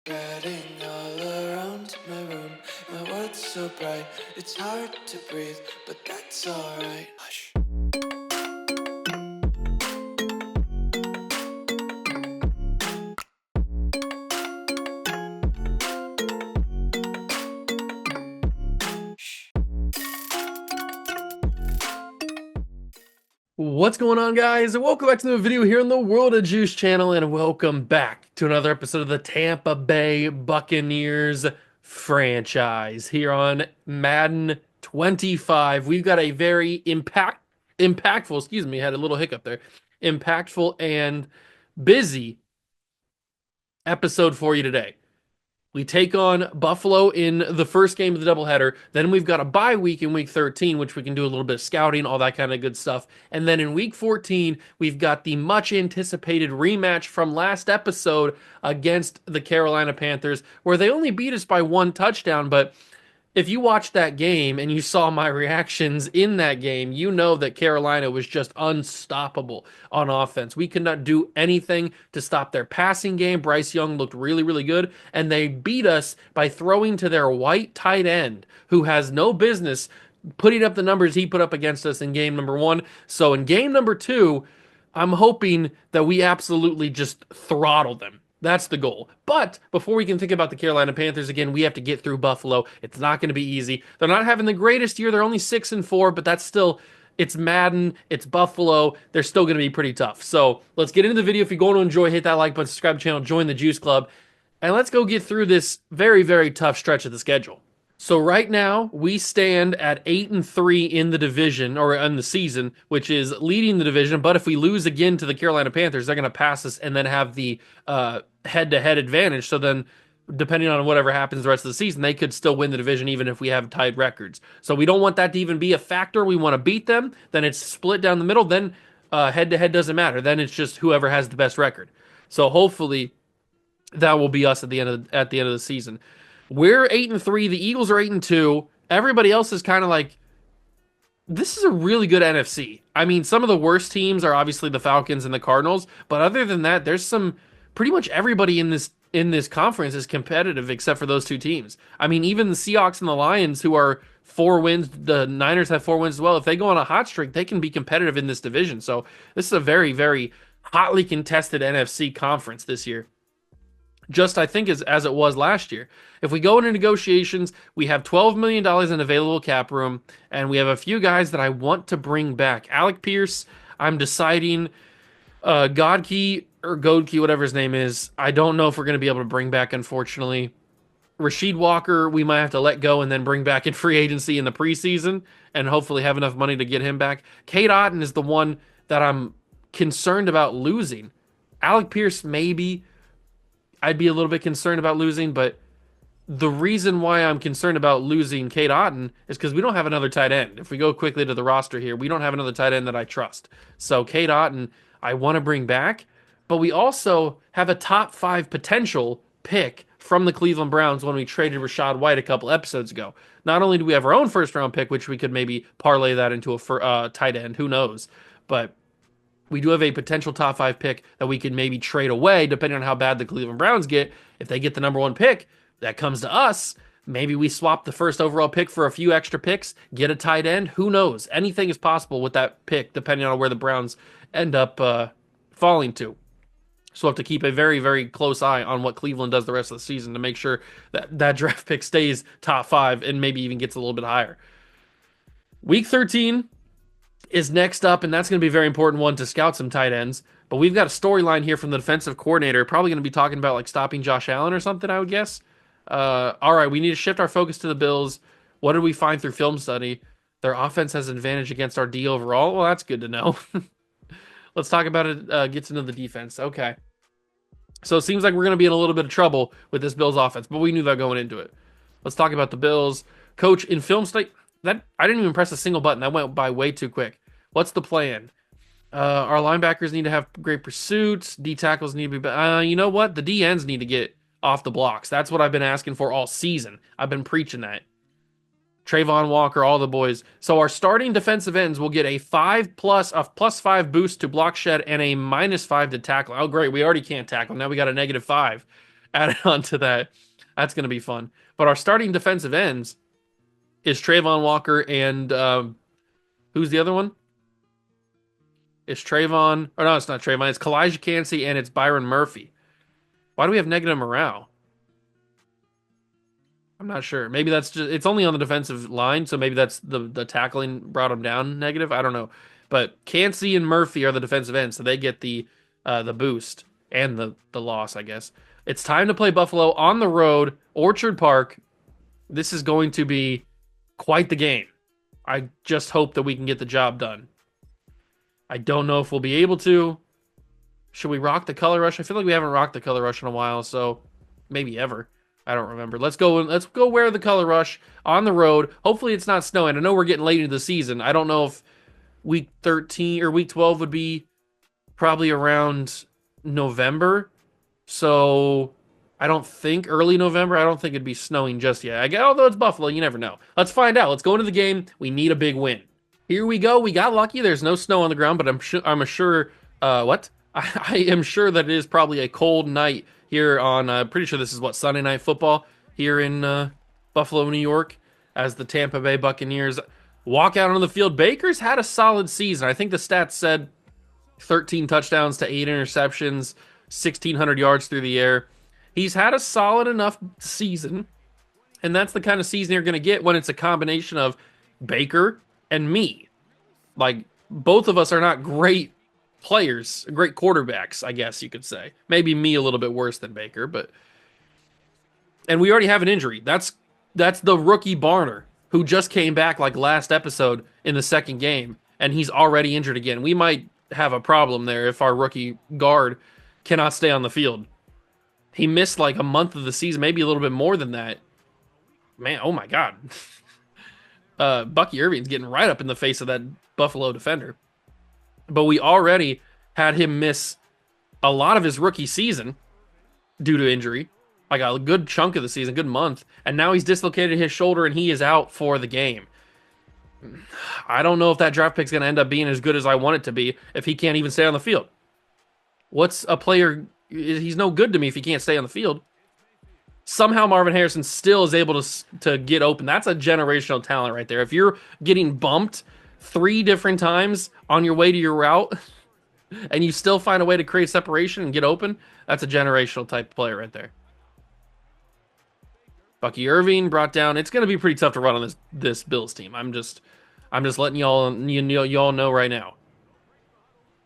Spreading all around my room, my world's so bright, it's hard to breathe, but that's alright. Hush. What's going on, guys? And welcome back to the video here on the World of Juice channel, and welcome back to another episode of the Tampa Bay Buccaneers franchise here on Madden 25. We've got a very impactful, excuse me, had a little hiccup there, impactful and busy episode for you today. We take on Buffalo in the first game of the doubleheader. Then we've got a bye week in week 13, which we can do a little bit of scouting, all that kind of good stuff. And then in week 14, we've got the much anticipated rematch from last episode against the Carolina Panthers, where they only beat us by one touchdown. But if you watched that game and you saw my reactions in that game, you know that Carolina was just unstoppable on offense. We could not do anything to stop their passing game. Bryce Young looked really, really good, and they beat us by throwing to their white tight end, who has no business putting up the numbers he put up against us in game number one. So in game number two, I'm hoping that we absolutely just throttle them. That's the goal. But before we can think about the Carolina Panthers again, we have to get through Buffalo. It's not going to be easy. They're not having the greatest year. They're only 6-4, but that's still, it's Madden, it's Buffalo. They're still going to be pretty tough. So let's get into the video. If you're going to enjoy, hit that like button, subscribe to the channel, join the Juice Club, and let's go get through this very, very tough stretch of the schedule. So right now we stand at 8-3 in the division, or in the season, which is leading the division. But if we lose again to the Carolina Panthers, they're going to pass us and then have the head-to-head advantage. So then, depending on whatever happens the rest of the season, they could still win the division even if we have tied records. So we don't want that to even be a factor. We want to beat them. Then it's split down the middle. Then head-to-head doesn't matter. Then it's just whoever has the best record. So hopefully that will be us at the end of the season. We're 8-3. The Eagles are 8-2. Everybody else is kind of like, this is a really good NFC. I mean, some of the worst teams are obviously the Falcons and the Cardinals, but other than that, there's some pretty much everybody in this conference is competitive except for those two teams. I mean, even the Seahawks and the Lions, who are 4 wins, the Niners have 4 wins as well. If they go on a hot streak, they can be competitive in this division. So this is a very, very hotly contested NFC conference this year. Just, I think, as it was last year. If we go into negotiations, we have $12 million in available cap room, and we have a few guys that I want to bring back. Alec Pierce, I'm deciding. Godkey, or Godkey, whatever his name is, I don't know if we're going to be able to bring back, unfortunately. Rasheed Walker, we might have to let go and then bring back in free agency in the preseason, and hopefully have enough money to get him back. Cade Otton is the one that I'm concerned about losing. Alec Pierce, maybe. I'd be a little bit concerned about losing, but the reason why I'm concerned about losing Cade Otton is because we don't have another tight end. If we go quickly to the roster here, we don't have another tight end that I trust. So Cade Otton, I want to bring back, but we also have a top 5 potential pick from the Cleveland Browns when we traded Rachaad White a couple episodes ago. Not only do we have our own first round pick, which we could maybe parlay that into a tight end, who knows, but we do have a potential top 5 pick that we can maybe trade away depending on how bad the Cleveland Browns get. If they get the number 1 pick, that comes to us. Maybe we swap the first overall pick for a few extra picks, get a tight end. Who knows? Anything is possible with that pick depending on where the Browns end up falling to. So we'll have to keep a very, very close eye on what Cleveland does the rest of the season to make sure that that draft pick stays top 5 and maybe even gets a little bit higher. Week 13 is next up, and that's going to be a very important one to scout some tight ends. But we've got a storyline here from the defensive coordinator, probably going to be talking about like stopping Josh Allen or something, I would guess. All right, we need to shift our focus to the Bills. What did we find through film study? Their offense has an advantage against our D overall. Well, that's good to know. Let's talk about it. Gets into the defense. Okay. So it seems like we're going to be in a little bit of trouble with this Bills offense, but we knew that going into it. Let's talk about the Bills. Coach, in film study, that I didn't even press a single button. That went by way too quick. What's the plan? Our linebackers need to have great pursuits. D tackles need to be. You know what? The D ends need to get off the blocks. That's what I've been asking for all season. I've been preaching that. Trayvon Walker, all the boys. So our starting defensive ends will get a +5 boost to block shed and a -5 to tackle. Oh, great. We already can't tackle. Now we got a -5. added on to that. That's going to be fun. But our starting defensive ends is Trayvon Walker and who's the other one? It's Trayvon. Or no, it's not Trayvon. It's Kalijah Cansey and it's Byron Murphy. Why do we have negative morale? I'm not sure. Maybe that's just it's only on the defensive line, so maybe that's the tackling brought him down negative. I don't know. But Cansey and Murphy are the defensive ends, so they get the boost and the loss, I guess. It's time to play Buffalo on the road, Orchard Park. This is going to be quite the game. I just hope that we can get the job done. I don't know if we'll be able to. Should we rock the color rush? I feel like we haven't rocked the color rush in a while, so maybe ever. I don't remember. Let's go wear the color rush on the road. Hopefully it's not snowing. I know we're getting late into the season. I don't know if week 13 or week 12 would be probably around November. So I don't think early November. I don't think it'd be snowing just yet. Although it's Buffalo, you never know. Let's find out. Let's go into the game. We need a big win. Here we go. We got lucky. There's no snow on the ground, but I'm sure what? I am sure that it is probably a cold night here on pretty sure this is what Sunday Night Football here in Buffalo, New York, as the Tampa Bay Buccaneers walk out on the field. Baker's had a solid season. I think the stats said 13 touchdowns to 8 interceptions, 1,600 yards through the air. He's had a solid enough season, and that's the kind of season you're going to get when it's a combination of Baker and me. Like, both of us are not great players, great quarterbacks, I guess you could say. Maybe me a little bit worse than Baker, but... And we already have an injury. That's the rookie Barner, who just came back like last episode in the second game, and he's already injured again. We might have a problem there if our rookie guard cannot stay on the field. He missed like a month of the season, maybe a little bit more than that. Man, oh my God. Bucky Irving's getting right up in the face of that Buffalo defender. But we already had him miss a lot of his rookie season due to injury. Like a good chunk of the season, good month. And now he's dislocated his shoulder and he is out for the game. I don't know if that draft pick's going to end up being as good as I want it to be if he can't even stay on the field. What's a player... He's no good to me if he can't stay on the field. Somehow Marvin Harrison still is able to get open. That's a generational talent right there. If you're getting bumped 3 different times on your way to your route and you still find a way to create separation and get open, that's a generational type player right there. Bucky Irving brought down. It's going to be pretty tough to run on this Bills team. I'm just letting y'all know right now.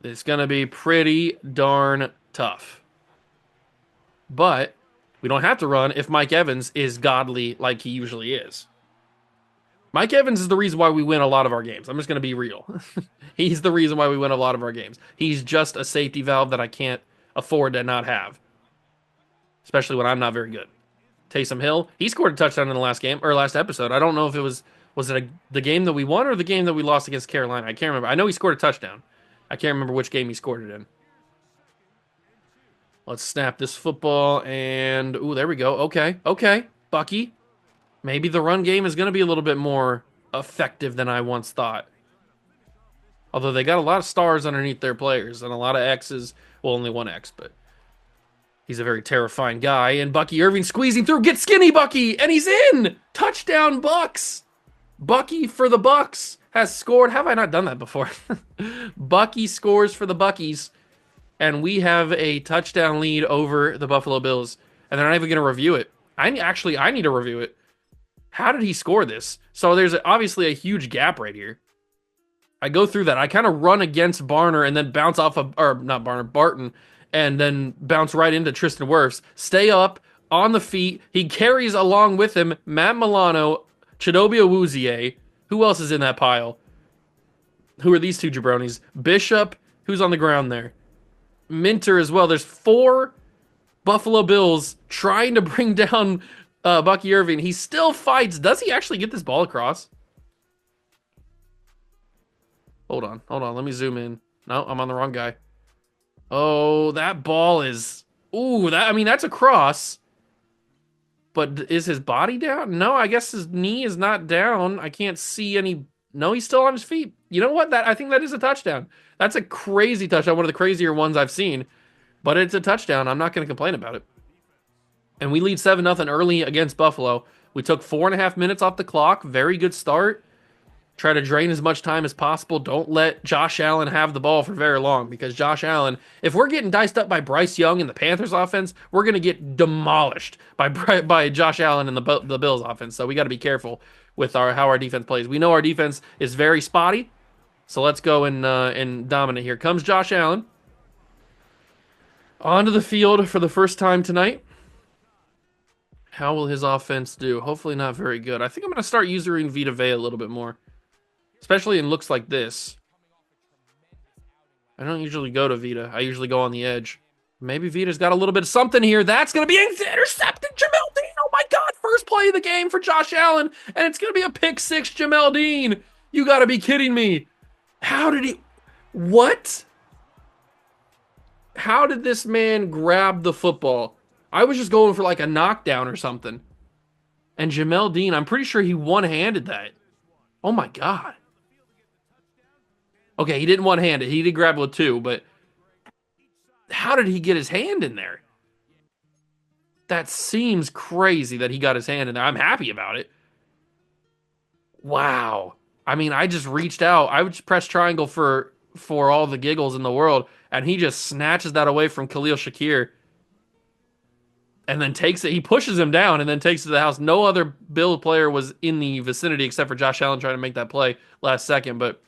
It's going to be pretty darn tough. But we don't have to run if Mike Evans is godly like he usually is. Mike Evans is the reason why we win a lot of our games. I'm just going to be real. He's the reason why we win a lot of our games. He's just a safety valve that I can't afford to not have. Especially when I'm not very good. Taysom Hill, he scored a touchdown in the last game, or last episode. I don't know if it was the game that we won or the game that we lost against Carolina. I can't remember. I know he scored a touchdown. I can't remember which game he scored it in. Let's snap this football, and... Ooh, there we go. Okay. Bucky. Maybe the run game is going to be a little bit more effective than I once thought. Although they got a lot of stars underneath their players, and a lot of X's. Well, only one X, but... He's a very terrifying guy, and Bucky Irving squeezing through. Get skinny, Bucky! And he's in! Touchdown, Bucks! Bucky for the Bucks has scored. Have I not done that before? Bucky scores for the Buckies. And we have a touchdown lead over the Buffalo Bills. And they're not even going to review it. I need to review it. How did he score this? So there's obviously a huge gap right here. I go through that. I kind of run against Barner and then bounce off of... Or not Barner, Barton. And then bounce right into Tristan Wirfs. Stay up on the feet. He carries along with him Matt Milano, Chidobe Awuzie. Who else is in that pile? Who are these two jabronis? Bishop, who's on the ground there? Minter as well. There's 4 Buffalo Bills trying to bring down Bucky Irving. He still fights. Does he actually get this ball across? Hold on. Let me zoom in. No, I'm on the wrong guy. Oh, that ball is... Ooh, that's a cross. But is his body down? No, I guess his knee is not down. I can't see any... No, he's still on his feet. You know what? I think that is a touchdown. That's a crazy touchdown. One of the crazier ones I've seen. But it's a touchdown. I'm not going to complain about it. And we lead 7-0 early against Buffalo. We took 4.5 minutes off the clock. Very good start. Try to drain as much time as possible. Don't let Josh Allen have the ball for very long, because Josh Allen, if we're getting diced up by Bryce Young in the Panthers offense, we're going to get demolished by Josh Allen in the Bills offense. So we got to be careful with how our defense plays. We know our defense is very spotty, so let's go and dominate. Here comes Josh Allen onto the field for the first time tonight. How will his offense do? Hopefully not very good. I think I'm going to start using Vita Vea a little bit more, especially in looks like this. I don't usually go to Vita. I usually go on the edge. Maybe Vita's got a little bit of something here. That's going to be intercepted. Jamel Dean. Oh my God. First play of the game for Josh Allen. And it's going to be a pick six, Jamel Dean. You got to be kidding me. How did he... What? How did this man grab the football? I was just going for like a knockdown or something. And Jamel Dean, I'm pretty sure he one-handed that. Oh my God. Okay, he didn't one-hand it. He did grab it with two, but how did he get his hand in there? That seems crazy that he got his hand in there. I'm happy about it. Wow. I mean, I just reached out. I would just press triangle for all the giggles in the world, and he just snatches that away from Khalil Shakir and then takes it. He pushes him down and then takes it to the house. No other Bill player was in the vicinity except for Josh Allen trying to make that play last second, but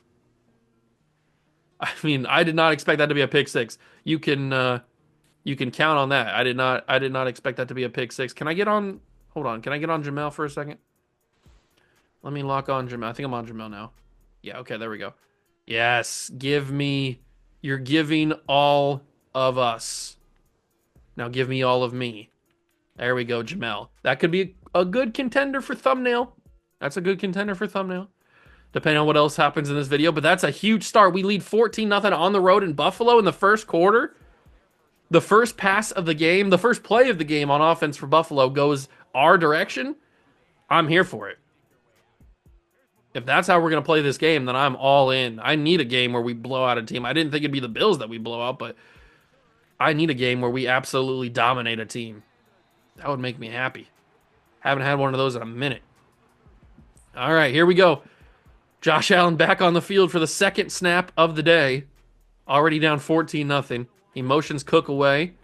I mean, I did not expect that to be a pick six. You can count on that. I did not expect that to be a pick six. Can I get on? Hold on. Can I get on Jamel for a second? Let me lock on Jamel. I think I'm on Jamel now. Yeah. Okay. There we go. Yes. Give me. You're giving all of us. Now give me all of me. There we go, Jamel. That could be a good contender for thumbnail. That's a good contender for thumbnail, depending on what else happens in this video. But that's a huge start. We lead 14-0 on the road in Buffalo in the first quarter. The first pass of the game, the first play of the game on offense for Buffalo goes our direction. I'm here for it. If that's how we're going to play this game, then I'm all in. I need a game where we blow out a team. I didn't think it'd be the Bills that we blow out, but I need a game where we absolutely dominate a team. That would make me happy. Haven't had one of those in a minute. All right, here we go. Josh Allen back on the field for the second snap of the day. Already down 14-0. He motions Cook away.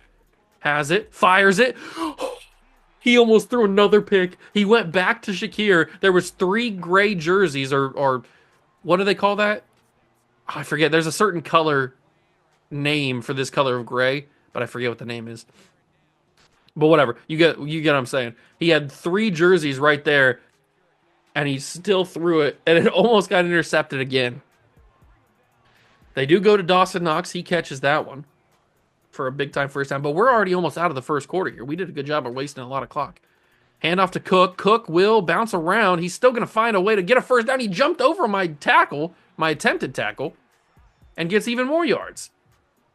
Has it. Fires it. He almost threw another pick. He went back to Shakir. There was 3 gray jerseys, or what do they call that? I forget. There's a certain color name for this color of gray, but I forget what the name is. But whatever. You get what I'm saying. He had 3 jerseys right there, and he still threw it, and it almost got intercepted again. They do go to Dawson Knox. He catches that one for a big-time first down, but we're already almost out of the first quarter here. We did a good job of wasting a lot of clock. Hand off to Cook. Cook will bounce around. He's still going to find a way to get a first down. He jumped over my tackle, my attempted tackle, and gets even more yards.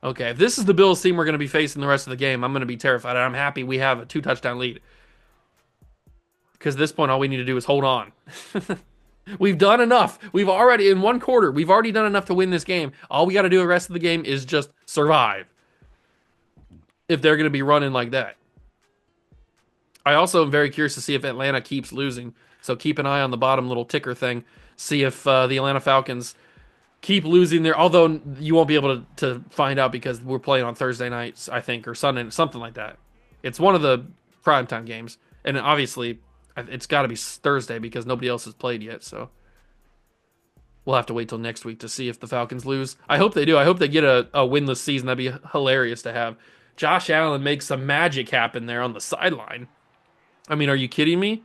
Okay, if this is the Bills team we're going to be facing the rest of the game, I'm going to be terrified, and I'm happy we have a 2-touchdown lead. Because at this point, all we need to do is hold on. We've done enough. We've already, in one quarter, we've already done enough to win this game. All we got to do the rest of the game is just survive. If they're going to be running like that. I also am very curious to see if Atlanta keeps losing. So keep an eye on the bottom little ticker thing. See if the Atlanta Falcons keep losing there. Although you won't be able to find out because we're playing on Thursday nights, I think, or Sunday, something like that. It's one of the primetime games. And obviously, it's got to be Thursday because nobody else has played yet. So we'll have to wait till next week to see if the Falcons lose. I hope they do. I hope they get a winless season. That'd be hilarious to have. Josh Allen makes some magic happen there on the sideline. I mean, are you kidding me?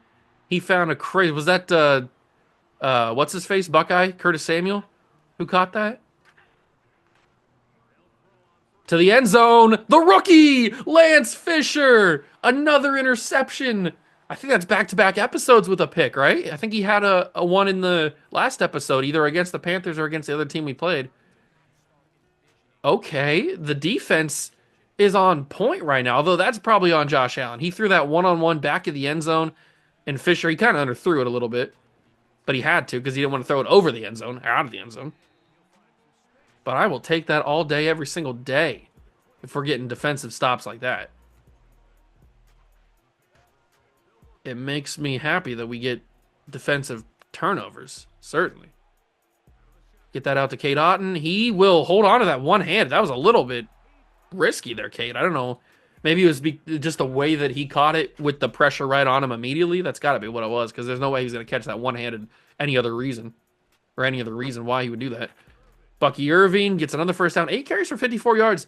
He found a crazy... Was that, what's his face? Buckeye? Curtis Samuel? Who caught that? To the end zone. The rookie! Lance Fisher! Another interception. I think that's back-to-back episodes with a pick, right? I think he had a one in the last episode, either against the Panthers or against the other team we played. Okay, the defense is on point right now, although that's probably on Josh Allen. He threw that one-on-one back of the end zone, and Fisher, he kind of underthrew it a little bit, but he had to because he didn't want to throw it over the end zone, or out of the end zone. But I will take that all day, every single day, if we're getting defensive stops like that. it makes me happy that we get defensive turnovers. Certainly. Get that out to Cade Otton. He will hold on to that one hand. That was a little bit risky there, Cade. I don't know. Maybe it was just the way that he caught it with the pressure right on him immediately. That's got to be what it was, because there's no way he's going to catch that one-handed any other reason why he would do that. Bucky Irving gets another first down. 8 carries for 54 yards.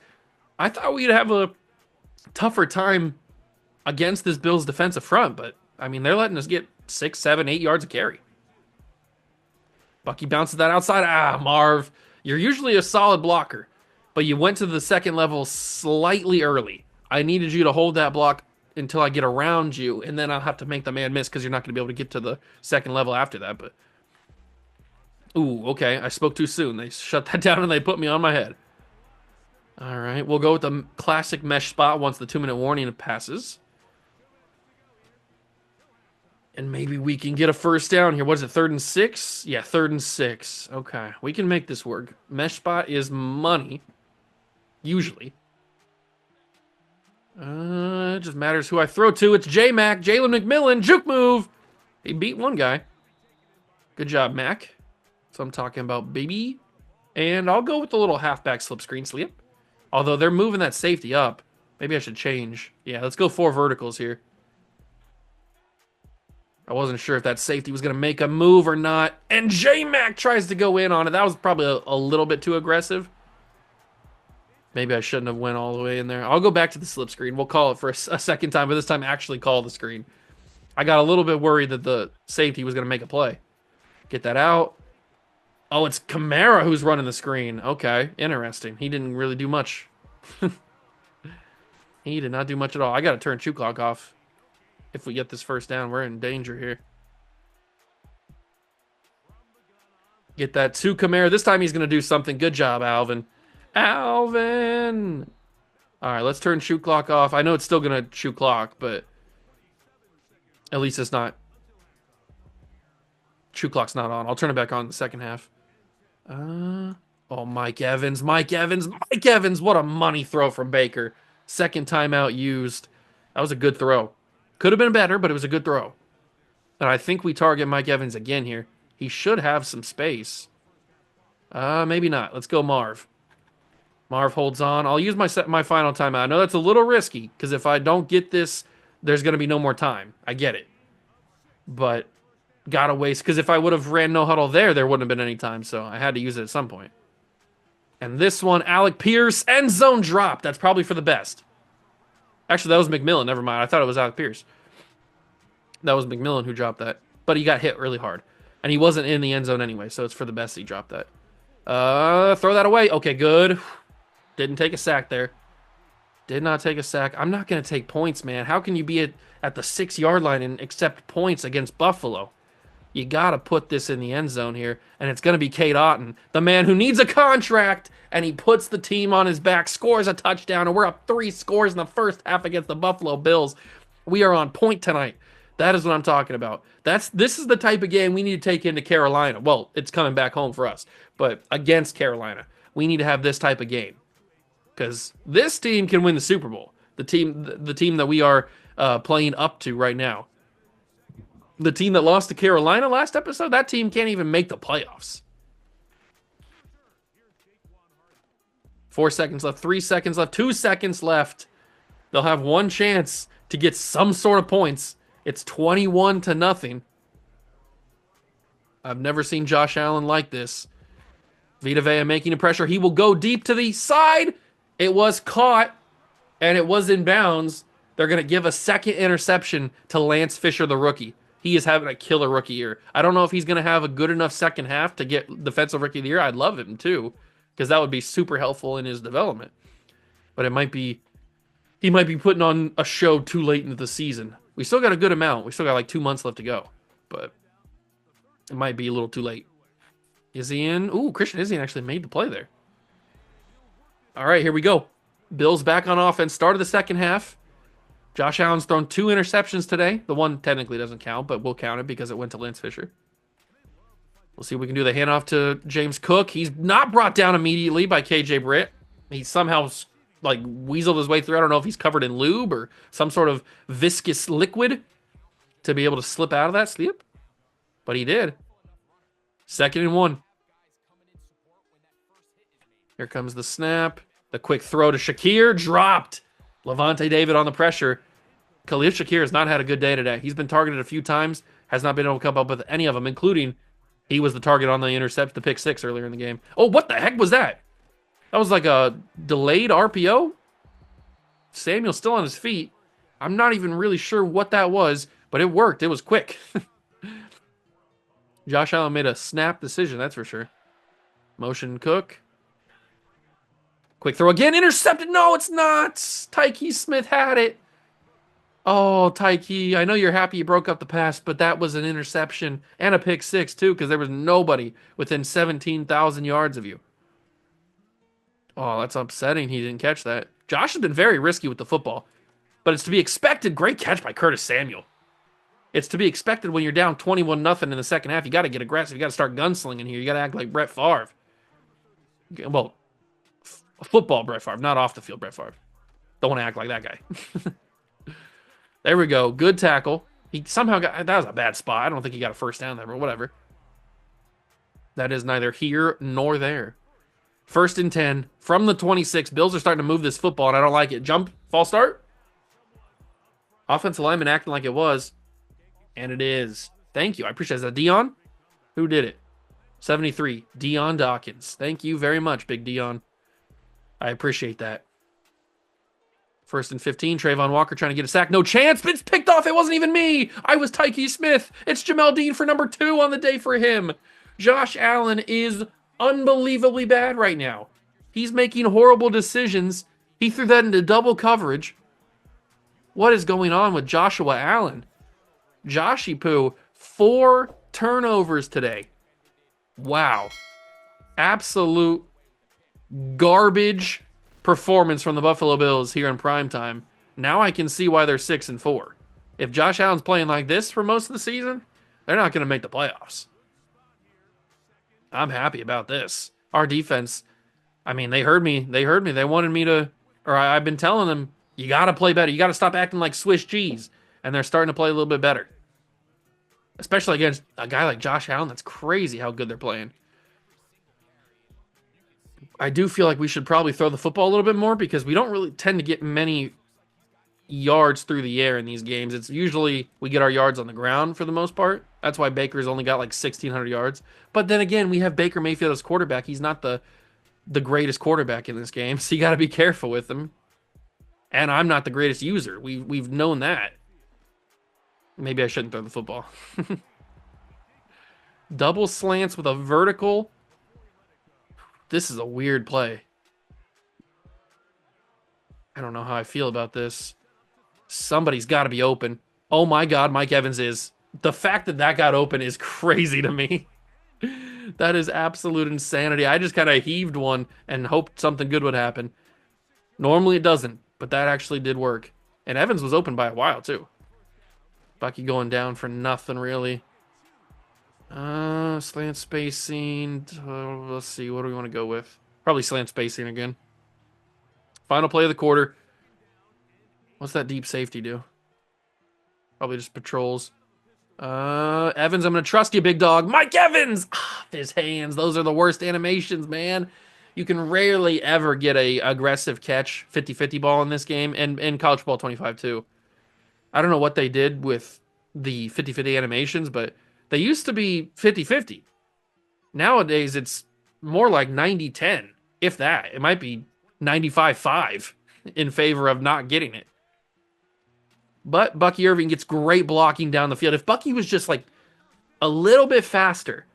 I thought we'd have a tougher time against this Bills defensive front, but, I mean, they're letting us get 6, 7, 8 yards a carry. Bucky bounces that outside. Marv, you're usually a solid blocker, but you went to the second level slightly early. I needed you to hold that block until I get around you, and then I'll have to make the man miss because you're not going to be able to get to the second level after that. But, ooh, okay, I spoke too soon. They shut that down and they put me on my head. All right, we'll go with the classic mesh spot once the 2-minute warning passes. And maybe we can get a first down here. What is it, 3rd and 6? Yeah, 3rd and 6. Okay, we can make this work. Mesh spot is money. Usually. It just matters who I throw to. It's J-Mac, Jalen McMillan, juke move. He beat one guy. Good job, Mac. So I'm talking about, baby. And I'll go with the little halfback slip screen sleep. Although they're moving that safety up. Maybe I should change. Yeah, let's go 4 verticals here. I wasn't sure if that safety was going to make a move or not. And J-Mac tries to go in on it. That was probably a little bit too aggressive. Maybe I shouldn't have went all the way in there. I'll go back to the slip screen. We'll call it for a second time, but this time actually call the screen. I got a little bit worried that the safety was going to make a play. Get that out. Oh, it's Kamara who's running the screen. Okay, interesting. He didn't really do much. He did not do much at all. I got to turn shoe clock off. If we get this first down, we're in danger here. Get that to Kamara. This time he's going to do something. Good job, Alvin. Alvin! All right, let's turn shoot clock off. I know it's still going to shoot clock, but at least it's not. Shoot clock's not on. I'll turn it back on in the second half. Oh, Mike Evans. Mike Evans. Mike Evans. What a money throw from Baker. Second timeout used. That was a good throw. Could have been better, but it was a good throw. And I think we target Mike Evans again here. He should have some space. Maybe not. Let's go Marv. Marv holds on. I'll use my final timeout. I know that's a little risky, because if I don't get this, there's going to be no more time. I get it. But gotta waste, because if I would have ran no huddle there wouldn't have been any time, so I had to use it at some point. And this one, Alec Pierce, end zone drop. That's probably for the best. Actually, that was McMillan. Never mind. I thought it was Alec Pierce. That was McMillan who dropped that. But he got hit really hard. And he wasn't in the end zone anyway, so it's for the best he dropped that. Throw that away. Okay, good. Didn't take a sack there. Did not take a sack. I'm not going to take points, man. How can you be at the 6-yard line and accept points against Buffalo? You got to put this in the end zone here, and it's going to be Cade Otton, the man who needs a contract, and he puts the team on his back, scores a touchdown, and we're up 3 scores in the first half against the Buffalo Bills. We are on point tonight. That is what I'm talking about. This is the type of game we need to take into Carolina. Well, it's coming back home for us, but against Carolina, we need to have this type of game, because this team can win the Super Bowl. The team that we are playing up to right now. The team that lost to Carolina last episode, that team can't even make the playoffs. 4 seconds left, 3 seconds left, 2 seconds left. They'll have one chance to get some sort of points. It's 21-0. I've never seen Josh Allen like this. Vita Vea making a pressure. He will go deep to the side. It was caught, and it was in bounds. They're going to give a second interception to Lance Fisher, the rookie. He is having a killer rookie year. I don't know if he's going to have a good enough second half to get Defensive Rookie of the Year. I'd love him too, because that would be super helpful in his development. But he might be putting on a show too late into the season. We still got a good amount. We still got like 2 months left to go, but it might be a little too late. Is he in? Ooh, Christian Izzy actually made the play there. All right, here we go. Bills back on offense. Start of the second half. Josh Allen's thrown 2 interceptions today. The one technically doesn't count, but we'll count it because it went to Lance Fisher. We'll see if we can do the handoff to James Cook. He's not brought down immediately by KJ Britt. He somehow like weaseled his way through. I don't know if he's covered in lube or some sort of viscous liquid. to be able to slip out of that sleep, but he did. 2nd and 1. Here comes the snap. The quick throw to Shakir. Dropped. Levante David on the pressure. Khalif Shakir has not had a good day today. He's been targeted a few times. Has not been able to come up with any of them, including he was the target on the intercept, the pick 6 earlier in the game. Oh, what the heck was that? That was like a delayed RPO. Samuel's still on his feet. I'm not even really sure what that was, but it worked. It was quick. Josh Allen made a snap decision, that's for sure. Motion Cook. Quick throw again. Intercepted. No, it's not. Tyke Smith had it. Oh, Tyke, I know you're happy you broke up the pass, but that was an interception and a pick 6, too, because there was nobody within 17,000 yards of you. Oh, that's upsetting he didn't catch that. Josh has been very risky with the football, but it's to be expected. Great catch by Curtis Samuel. It's to be expected when you're down 21-0 in the second half. You got to get aggressive. You got to start gunslinging here. You got to act like Brett Favre. Well, football Brett Favre, not off the field Brett Favre. Don't want to act like that guy. There we go. Good tackle. He somehow got... That was a bad spot. I don't think he got a first down there, but whatever. That is neither here nor there. 1st and 10 from the 26. Bills are starting to move this football, and I don't like it. Jump. False start. Offensive lineman acting like it was. And it is. Thank you. I appreciate it. Is that Dion? Who did it? 73. Dion Dawkins. Thank you very much, Big Dion. I appreciate that. 1st and 15. Trayvon Walker trying to get a sack. No chance. It's picked off. It wasn't even me. I was Tyke Smith. It's Jamel Dean for number 2 on the day for him. Josh Allen is unbelievably bad right now. He's making horrible decisions. He threw that into double coverage. What is going on with Joshua Allen? Joshy Poo, 4 turnovers today. Wow. Absolute garbage performance from the Buffalo Bills here in primetime. Now I can see why they're 6 and 4. If Josh Allen's playing like this for most of the season, they're not going to make the playoffs. I'm happy about this. Our defense, I mean, they heard me. They heard me. They wanted me to, or I've been telling them, you got to play better. You got to stop acting like Swiss cheese. And they're starting to play a little bit better. Especially against a guy like Josh Allen. That's crazy how good they're playing. I do feel like we should probably throw the football a little bit more because we don't really tend to get many yards through the air in these games. It's usually we get our yards on the ground for the most part. That's why Baker's only got like 1,600 yards. But then again, we have Baker Mayfield as quarterback. He's not the greatest quarterback in this game, so you got to be careful with him. And I'm not the greatest user. We've known that. Maybe I shouldn't throw the football. Double slants with a vertical. This is a weird play. I don't know how I feel about this. Somebody's got to be open. Oh my God, Mike Evans is. The fact that that got open is crazy to me. That is absolute insanity. I just kind of heaved one and hoped something good would happen. Normally it doesn't, but that actually did work. And Evans was open by a while too. Bucky going down for nothing really. Slant spacing. Let's see. What do we want to go with? Probably slant spacing again. Final play of the quarter. What's that deep safety do? Probably just patrols. Evans, I'm going to trust you, big dog. Mike Evans! His hands. Those are the worst animations, man. You can rarely ever get a aggressive catch, 50-50 ball in this game, and college ball 25 too. I don't know what they did with the 50-50 animations, but they used to be 50-50. Nowadays, it's more like 90-10, if that. It might be 95-5 in favor of not getting it. But Bucky Irving gets great blocking down the field. If Bucky was just like a little bit faster,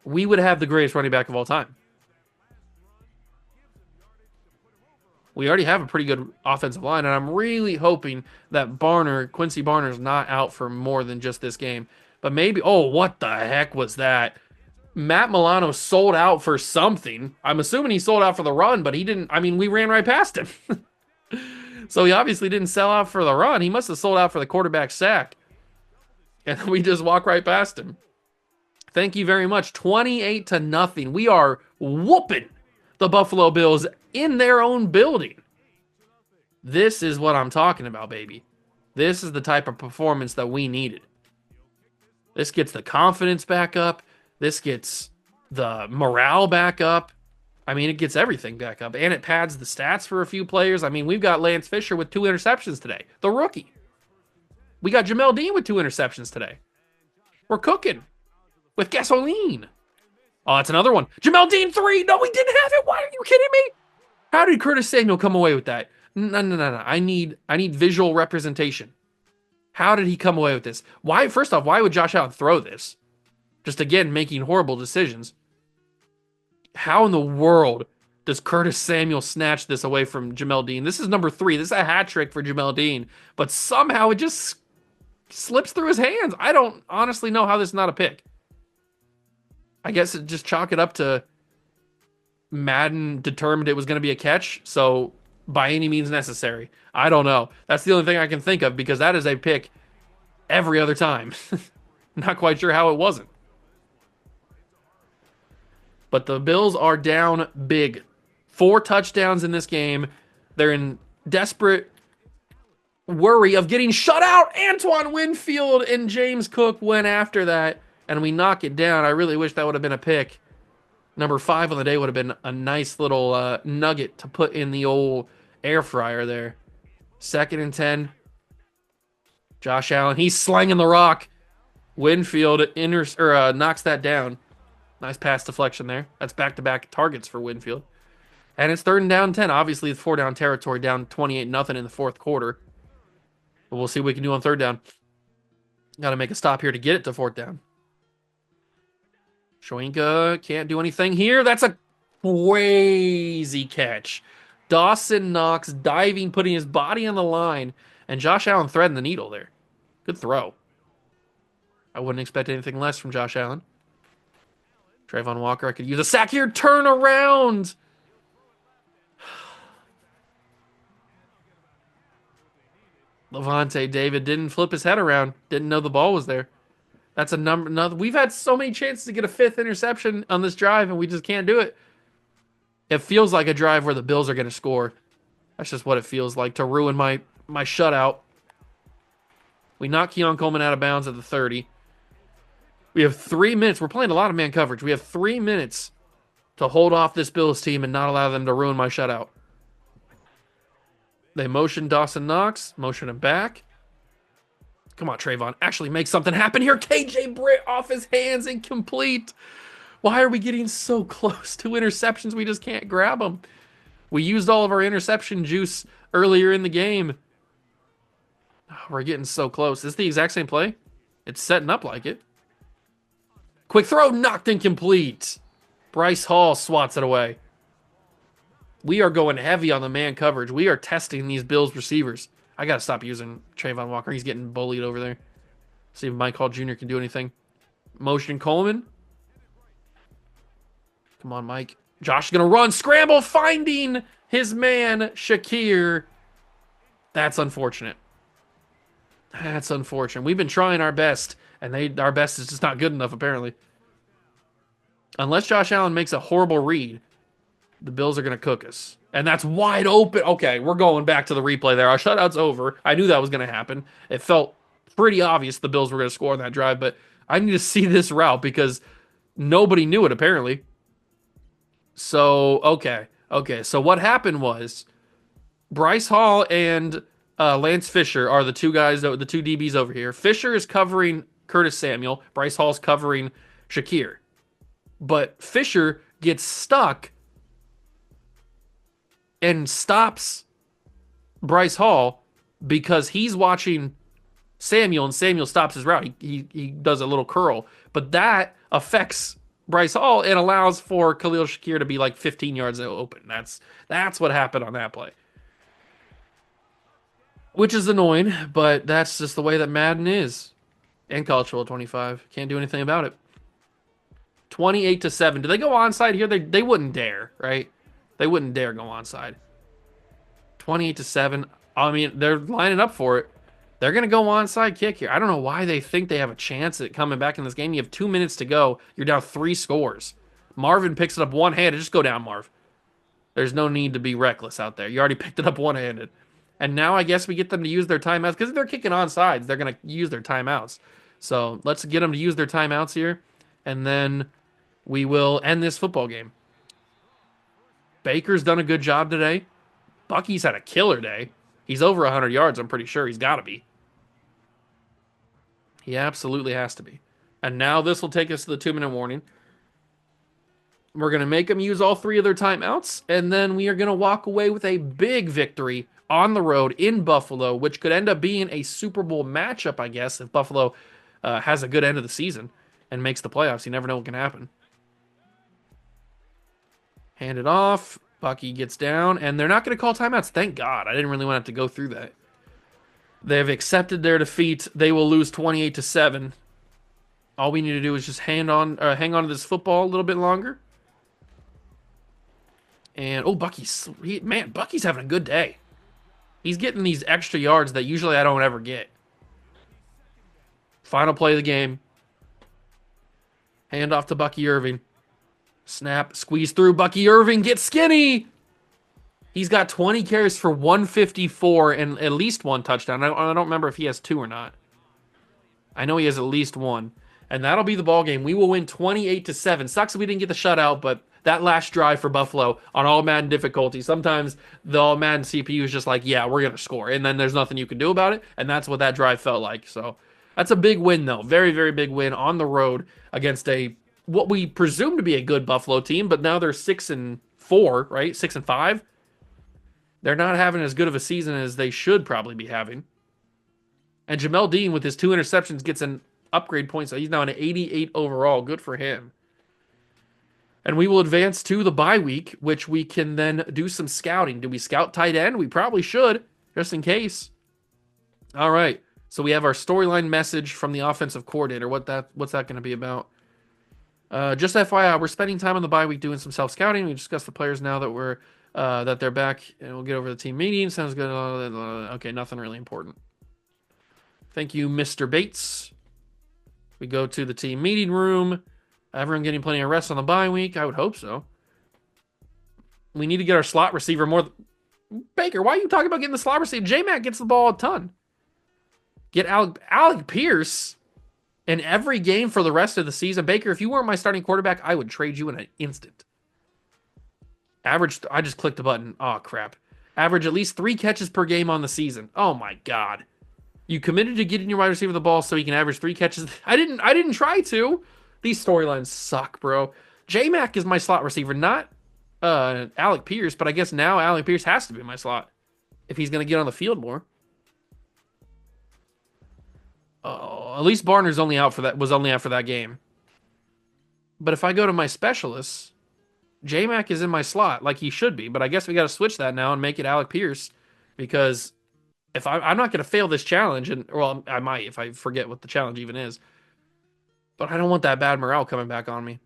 we would have the greatest running back of all time. We already have a pretty good offensive line, and I'm really hoping that Quincy Barner's not out for more than just this game. But maybe, oh, what the heck was that? Matt Milano sold out for something. I'm assuming he sold out for the run, but he didn't. I mean, we ran right past him. So he obviously didn't sell out for the run. He must have sold out for the quarterback sack. And we just walk right past him. Thank you very much. 28-0. We are whooping the Buffalo Bills in their own building. This is what I'm talking about, baby. This is the type of performance that we needed. This gets the confidence back up. This gets the morale back up. I mean, it gets everything back up. And it pads the stats for a few players. I mean, we've got Lance Fisher with 2 interceptions today, the rookie. We got Jamel Dean with 2 interceptions today. We're cooking with gasoline. Oh, that's another one. Jamel Dean 3. No, we didn't have it. Why are you kidding me? How did Curtis Samuel come away with that? No. I need visual representation. How did he come away with this? Why? First off, why would Josh Allen throw this? Just again, making horrible decisions. How in the world does Curtis Samuel snatch this away from Jamel Dean? This is number 3. This is a hat trick for Jamel Dean, but somehow it just slips through his hands. I don't honestly know how this is not a pick. I guess it just chalk it up to Madden determined it was going to be a catch, so by any means necessary. I don't know. That's the only thing I can think of because that is a pick every other time. Not quite sure how it wasn't. But the Bills are down big. 4 touchdowns in this game. They're in desperate worry of getting shut out. Antoine Winfield and James Cook went after that, and we knock it down. I really wish that would have been a pick. Number 5 on the day would have been a nice little nugget to put in the old air fryer there. 2nd and 10. Josh Allen, he's slanging the rock. Winfield knocks that down. Nice pass deflection there. That's back-to-back targets for Winfield. And it's 3rd and down 10. Obviously, it's 4 down territory, down 28-0 in the 4th quarter. But we'll see what we can do on 3rd down. Got to make a stop here to get it to 4th down. Shoinka can't do anything here. That's a crazy catch. Dawson Knox diving, putting his body on the line, and Josh Allen threading the needle there. Good throw. I wouldn't expect anything less from Josh Allen. Trayvon Walker, I could use a sack here. Turn around. Levante David didn't flip his head around. Didn't know the ball was there. That's a number. We've had so many chances to get a 5th interception on this drive, and we just can't do it. It feels like a drive where the Bills are going to score. That's just what it feels like to ruin my shutout. We knock Keon Coleman out of bounds at the 30. We have 3 minutes. We're playing a lot of man coverage. We have 3 minutes to hold off this Bills team and not allow them to ruin my shutout. They motion Dawson Knox. Motion him back. Come on, Trayvon. Actually make something happen here. KJ Britt off his hands, incomplete. Why are we getting so close to interceptions? We just can't grab them. We used all of our interception juice earlier in the game. Oh, we're getting so close. Is this the exact same play? It's setting up like it. Quick throw, knocked incomplete. Bryce Hall swats it away. We are going heavy on the man coverage. We are testing these Bills receivers. I got to stop using Trayvon Walker. He's getting bullied over there. See if Mike Hall Jr. can do anything. Motion Coleman. Come on, Mike. Josh is going to run. Scramble, finding his man, Shakir. That's unfortunate. That's unfortunate. We've been trying our best, and our best is just not good enough, apparently. Unless Josh Allen makes a horrible read, the Bills are going to cook us. And that's wide open. Okay, we're going back to the replay there. Our shutout's over. I knew that was going to happen. It felt pretty obvious the Bills were going to score on that drive, but I need to see this route because nobody knew it, apparently. So, okay. So what happened was Bryce Hall and Lance Fisher are the two guys, the two DBs over here. Fisher is covering Curtis Samuel. Bryce Hall's covering Shakir. But Fisher gets stuck and stops Bryce Hall because he's watching Samuel, and Samuel stops his route. He does a little curl. But that affects Bryce Hall and allows for Khalil Shakir to be like 15 yards open. That's what happened on that play. Which is annoying, but that's just the way that Madden is. And College Football 25. Can't do anything about it. 28-7. Do they go onside here? They wouldn't dare, right? They wouldn't dare go onside. 28-7. I mean, they're lining up for it. They're going to go onside kick here. I don't know why they think they have a chance at coming back in this game. You have 2 minutes to go. You're down 3 scores. Marvin picks it up one-handed. Just go down, Marv. There's no need to be reckless out there. You already picked it up one-handed. And now I guess we get them to use their timeouts because if they're kicking on sides, they're going to use their timeouts. So let's get them to use their timeouts here, and then we will end this football game. Baker's done a good job today. Bucky's had a killer day. He's over 100 yards, I'm pretty sure. He's got to be. He absolutely has to be. And now this will take us to the 2-minute warning. We're going to make them use all 3 of their timeouts, and then we are going to walk away with a big victory on the road in Buffalo, which could end up being a Super Bowl matchup, I guess, if Buffalo has a good end of the season and makes the playoffs. You never know what can happen. Hand it off. Bucky gets down, and they're not going to call timeouts. Thank God. I didn't really want to have to go through that. They've accepted their defeat. They will lose 28-7. All we need to do is just hang on to this football a little bit longer. And, oh, Bucky's having a good day. He's getting these extra yards that usually I don't ever get. Final play of the game. Hand off to Bucky Irving. Snap, squeeze through. Bucky Irving gets skinny. He's got 20 carries for 154 and at least 1 touchdown. I don't remember if he has 2 or not. I know he has at least 1. And that'll be the ball game. We will win 28-7. Sucks that we didn't get the shutout, but that last drive for Buffalo on all Madden difficulty, sometimes the all Madden CPU is just like, yeah, we're going to score. And then there's nothing you can do about it. And that's what that drive felt like. So that's a big win, though. Very, very big win on the road against what we presume to be a good Buffalo team, but now they're 6-4, right? 6-5. They're not having as good of a season as they should probably be having. And Jamel Dean, with his 2 interceptions, gets an upgrade point, so he's now an 88 overall. Good for him. And we will advance to the bye week, which we can then do some scouting. Do we scout tight end? We probably should, just in case. All right. So we have our storyline message from the offensive coordinator. What's that going to be about? Just FYI, we're spending time on the bye week doing some self-scouting. We discussed the players now that they're back, and we'll get over the team meeting. Sounds good. Okay, nothing really important. Thank you, Mr. Bates. We go to the team meeting room. Everyone getting plenty of rest on the bye week? I would hope so. We need to get our slot receiver more. Baker, why are you talking about getting the slot receiver? J-Mac gets the ball a ton. Get Alec Pierce in every game for the rest of the season. Baker, if you weren't my starting quarterback, I would trade you in an instant. Average, I just clicked the button. Oh, crap. Average at least 3 catches per game on the season. Oh, my God. You committed to getting your wide receiver the ball so he can average 3 catches. I didn't try to. These storylines suck, bro. J-Mac is my slot receiver, not Alec Pierce, but I guess now Alec Pierce has to be my slot if he's going to get on the field more. Oh, at least Barner's was only out for that game. But if I go to my specialists, J-Mac is in my slot like he should be, but I guess we got to switch that now and make it Alec Pierce because if I'm not going to fail this challenge, and well, I might if I forget what the challenge even is. But I don't want that bad morale coming back on me.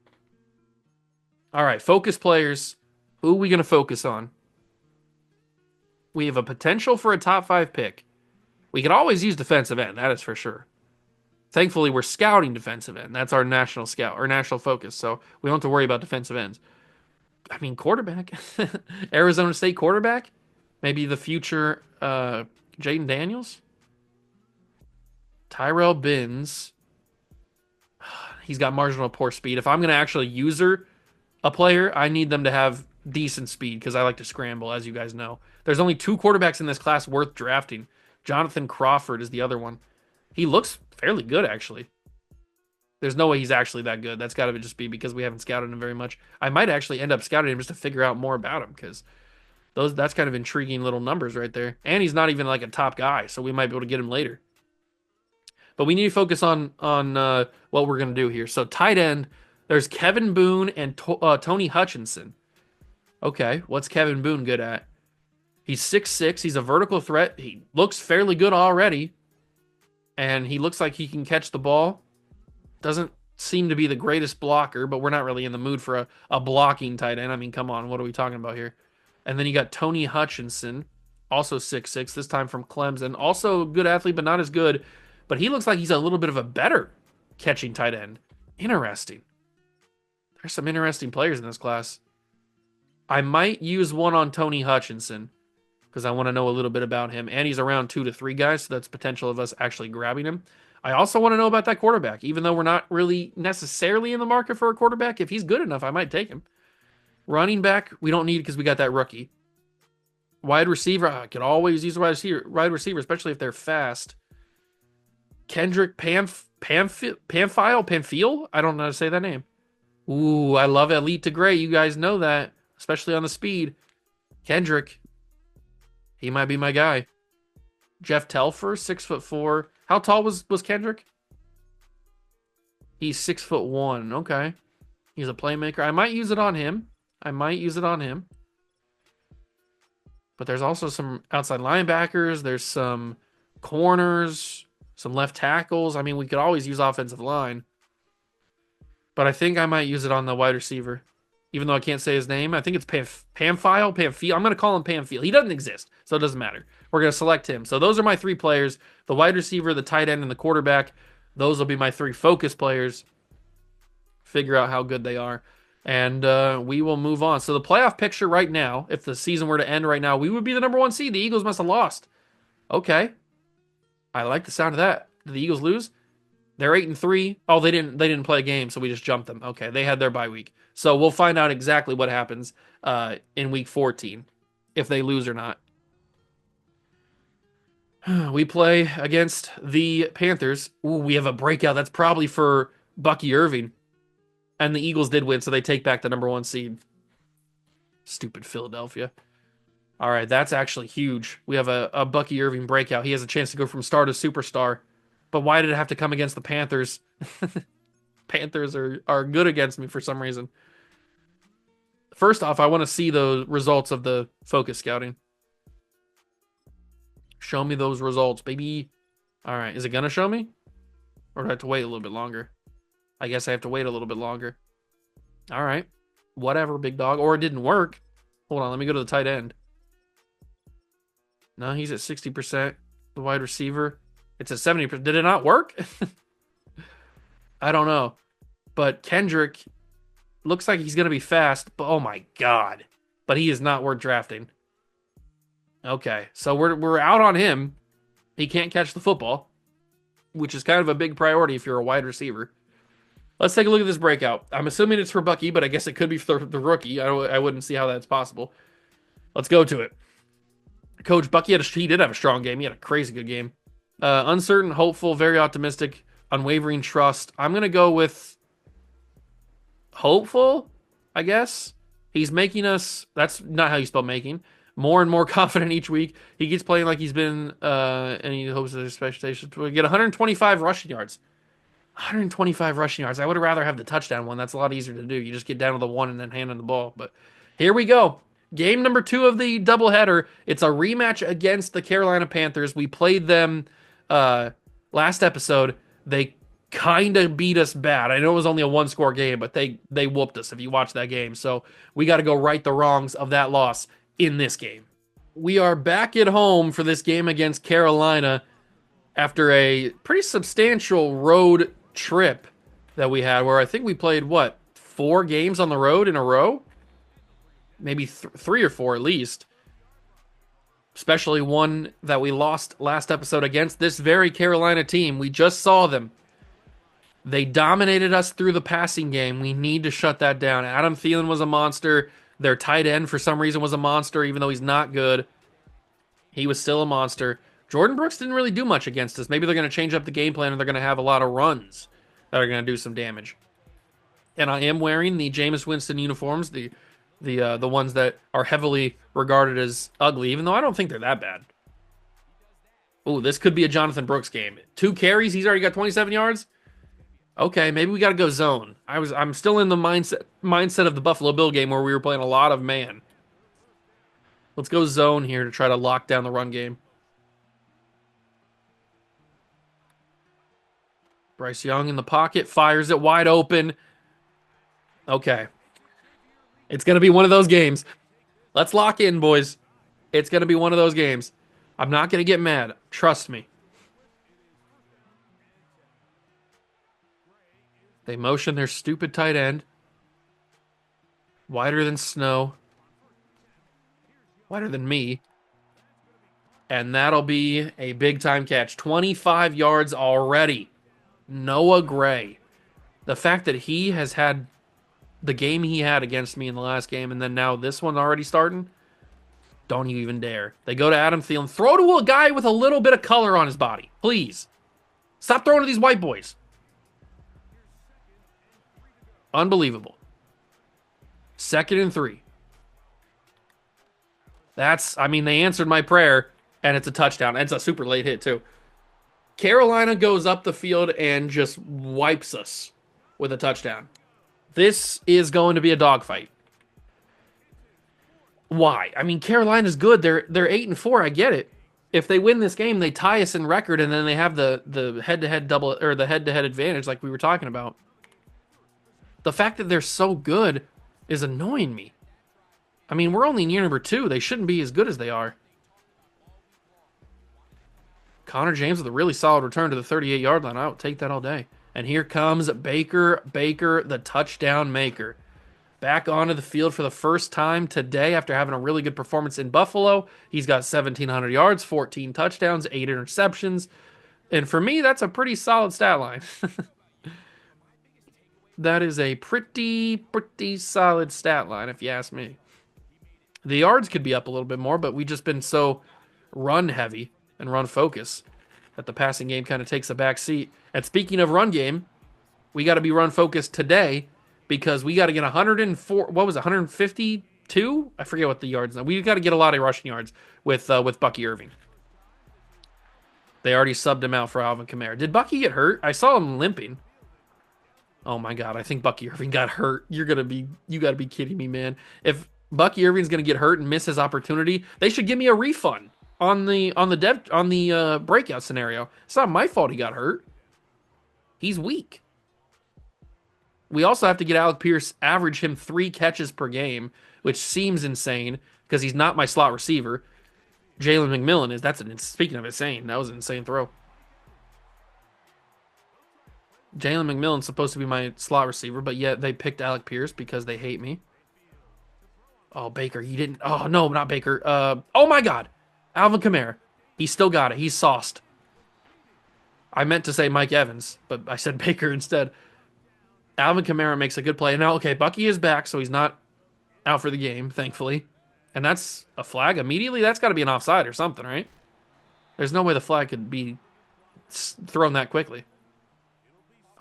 All right, focus players. Who are we going to focus on? We have a potential for a top 5 pick. We could always use defensive end, that is for sure. Thankfully, we're scouting defensive end. That's our national scout, our national focus. So we don't have to worry about defensive ends. I mean, quarterback. Arizona State quarterback? Maybe the future Jaden Daniels? Tyrell Binns. He's got marginal poor speed. If I'm going to actually user a player, I need them to have decent speed because I like to scramble, as you guys know. There's only 2 quarterbacks in this class worth drafting. Jonathan Crawford is the other one. He looks fairly good, actually. There's no way he's actually that good. That's got to just be because we haven't scouted him very much. I might actually end up scouting him just to figure out more about him because that's kind of intriguing little numbers right there. And he's not even like a top guy, so we might be able to get him later. But we need to focus on what we're going to do here. So tight end, there's Kevin Boone and Tony Hutchinson. Okay, what's Kevin Boone good at? He's 6'6". He's a vertical threat. He looks fairly good already. And he looks like he can catch the ball. Doesn't seem to be the greatest blocker, but we're not really in the mood for a blocking tight end. I mean, come on, what are we talking about here? And then you got Tony Hutchinson, also 6'6", this time from Clemson. Also a good athlete, but not as good. But he looks like he's a little bit of a better catching tight end. Interesting. There's some interesting players in this class. I might use one on Tony Hutchinson because I want to know a little bit about him. And he's around 2 to 3 guys, so that's potential of us actually grabbing him. I also want to know about that quarterback, even though we're not really necessarily in the market for a quarterback. If he's good enough, I might take him. Running back, we don't need because we got that rookie. Wide receiver, I could always use wide receiver, especially if they're fast. Kendrick Pamphile? I don't know how to say that name. Ooh, I love elite to gray. You guys know that, especially on the speed. Kendrick, he might be my guy. Jeff Telfer, 6'4". How tall was Kendrick? He's 6'1". Okay, he's a playmaker. I might use it on him. But there's also some outside linebackers. There's some corners, some left tackles. I mean, we could always use offensive line. But I think I might use it on the wide receiver. Even though I can't say his name. I think it's Pamphile. I'm going to call him Pamphile. He doesn't exist, so it doesn't matter. We're going to select him. So those are my 3 players. The wide receiver, the tight end, and the quarterback. Those will be my 3 focus players. Figure out how good they are. And we will move on. So the playoff picture right now, if the season were to end right now, we would be the number 1 seed. The Eagles must have lost. Okay. I like the sound of that. Did the Eagles lose? They're 8-3. Oh, they didn't play a game, so we just jumped them. Okay, they had their bye week. So we'll find out exactly what happens in week 14, if they lose or not. We play against the Panthers. Ooh, we have a breakout. That's probably for Bucky Irving. And the Eagles did win, so they take back the number 1 seed. Stupid Philadelphia. All right, that's actually huge. We have a Bucky Irving breakout. He has a chance to go from star to superstar. But why did it have to come against the Panthers? Panthers are good against me for some reason. First off, I want to see the results of the focus scouting. Show me those results, baby. All right, is it going to show me? Or do I have to wait a little bit longer? I guess I have to wait a little bit longer. All right. Whatever, big dog. Or it didn't work. Hold on, let me go to the tight end. No, he's at 60%. The wide receiver, it's at 70%. Did it not work? I don't know. But Kendrick looks like he's going to be fast. But oh my God. But he is not worth drafting. Okay, so we're out on him. He can't catch the football, which is kind of a big priority if you're a wide receiver. Let's take a look at this breakout. I'm assuming it's for Bucky, but I guess it could be for the rookie. I wouldn't see how that's possible. Let's go to it. Coach Bucky he did have a strong game. He had a crazy good game. Uncertain, hopeful, very optimistic, unwavering trust. I'm going to go with hopeful, I guess. He's making us, that's not how you spell making, more and more confident each week. He keeps playing like he's been, and he hopes that his expectations will get 125 rushing yards. 125 rushing yards. I would rather have the touchdown one. That's a lot easier to do. You just get down to the 1 and then hand him the ball. But here we go. Game number 2 of the doubleheader. It's a rematch against the Carolina Panthers. We played them last episode. They kind of beat us bad. I know it was only a 1-score game, but they whooped us if you watch that game. So we got to go right the wrongs of that loss in this game. We are back at home for this game against Carolina after a pretty substantial road trip that we had, where I think we played 4 games on the road in a row, maybe 3 or 4 at least, especially one that we lost last episode against this very Carolina team. We just saw them. They dominated us through the passing game. We need to shut that down. Adam Thielen was a monster. Their tight end for some reason was a monster, even though he's not good. He was still a monster. Jordan Brooks didn't really do much against us. Maybe they're going to change up the game plan and they're going to have a lot of runs that are going to do some damage. And I am wearing the Jameis Winston uniforms, the ones that are heavily regarded as ugly, even though I don't think they're that bad. Ooh, this could be a Jonathan Brooks game. 2 carries, he's already got 27 yards. Okay, maybe we got to go zone. I'm still in the mindset of the Buffalo Bill game where we were playing a lot of man. Let's go zone here to try to lock down the run game. Bryce Young in the pocket, fires it wide open. Okay. It's going to be one of those games. Let's lock in, boys. It's going to be one of those games. I'm not going to get mad. Trust me. They motion their stupid tight end. Wider than snow. Wider than me. And that'll be a big time catch. 25 yards already. Noah Gray. The fact that he has had the game he had against me in the last game, and then now this one already starting, don't you even dare. They go to Adam Thielen. Throw to a guy with a little bit of color on his body. Please. Stop throwing to these white boys. Unbelievable. 2nd and 3. They answered my prayer, and it's a touchdown. And it's a super late hit, too. Carolina goes up the field and just wipes us with a touchdown. This is going to be a dogfight. Why? Carolina's good. They're 8-4. I get it. If they win this game, they tie us in record, and then they have the head-to-head double or the head-to-head advantage, like we were talking about. The fact that they're so good is annoying me. We're only near number 2. They shouldn't be as good as they are. Connor James with a really solid return to the 38-yard line. I would take that all day. And here comes Baker, the touchdown maker. Back onto the field for the first time today after having a really good performance in Buffalo. He's got 1,700 yards, 14 touchdowns, 8 interceptions. And for me, that's a pretty solid stat line. That is a pretty solid stat line, if you ask me. The yards could be up a little bit more, but we've just been so run heavy and run focus that the passing game kind of takes a back seat. And speaking of run game, we got to be run focused today because we got to get 104. What was it, 152? I forget what the yards are. We got to get a lot of rushing yards with Bucky Irving. They already subbed him out for Alvin Kamara. Did Bucky get hurt? I saw him limping. Oh my God, I think Bucky Irving got hurt. You got to be kidding me, man. If Bucky Irving's going to get hurt and miss his opportunity, they should give me a refund on the breakout scenario. It's not my fault he got hurt. He's weak. We also have to get Alec Pierce, average him 3 catches per game, which seems insane because he's not my slot receiver. Jalen McMillan is. Speaking of insane, that was an insane throw. Jalen McMillan's supposed to be my slot receiver, but yet they picked Alec Pierce because they hate me. Oh, Baker, he didn't. Oh, no, not Baker. Oh, my God. Alvin Kamara. He still got it. He's sauced. I meant to say Mike Evans, but I said Baker instead. Alvin Kamara makes a good play. Now, okay, Bucky is back, so he's not out for the game, thankfully. And that's a flag immediately? That's got to be an offside or something, right? There's no way the flag could be thrown that quickly.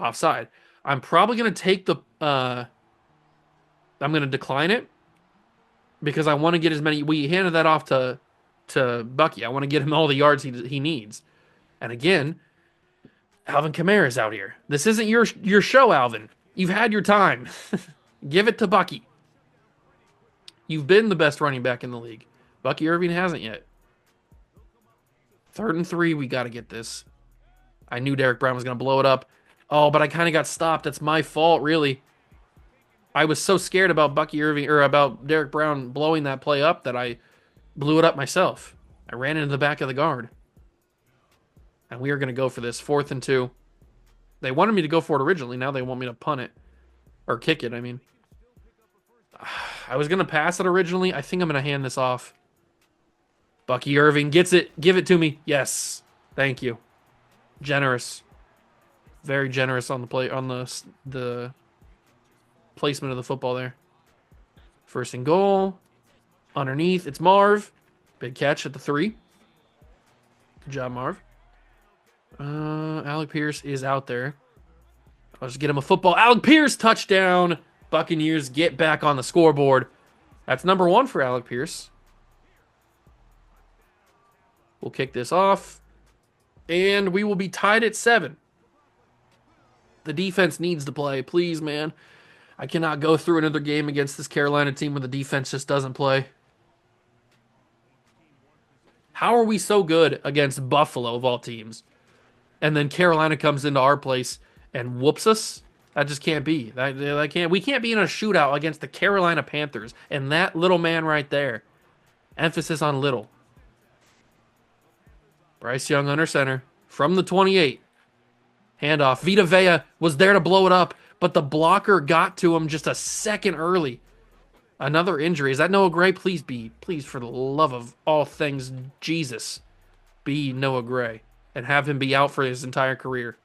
Offside. I'm probably going to take I'm going to decline it because I want to get as many. We handed that off to Bucky. I want to get him all the yards he needs. And again, Alvin Kamara is out here. This isn't your show, Alvin. You've had your time. Give it to Bucky. You've been the best running back in the league. Bucky Irving hasn't yet. 3rd and 3, we got to get this. I knew Derek Brown was going to blow it up. Oh, but I kind of got stopped. That's my fault, really. I was so scared about Bucky Irving or about Derek Brown blowing that play up that I blew it up myself. I ran into the back of the guard. And we are going to go for this 4th and 2. They wanted me to go for it originally. Now they want me to punt it. Or kick it, I mean. I was going to pass it originally. I think I'm going to hand this off. Bucky Irving gets it. Give it to me. Yes. Thank you. Generous. Very generous on the play on the placement of the football there. 1st and goal. Underneath. It's Marv. Big catch at the 3. Good job, Marv. Alec Pierce is out there. I'll just get him a football. Alec Pierce, touchdown. Buccaneers get back on the scoreboard. That's number 1 for Alec Pierce. We'll kick this off. And we will be tied at 7. The defense needs to play. Please, man. I cannot go through another game against this Carolina team where the defense just doesn't play. How are we so good against Buffalo, of all teams? And then Carolina comes into our place and whoops us? That just can't be. We can't be in a shootout against the Carolina Panthers. And that little man right there. Emphasis on little. Bryce Young under center. From the 28. Handoff. Vita Vea was there to blow it up, but the blocker got to him just a second early. Another injury. Is that Noah Gray? Please be. Please, for the love of all things Jesus. be Noah Gray and have him be out for his entire career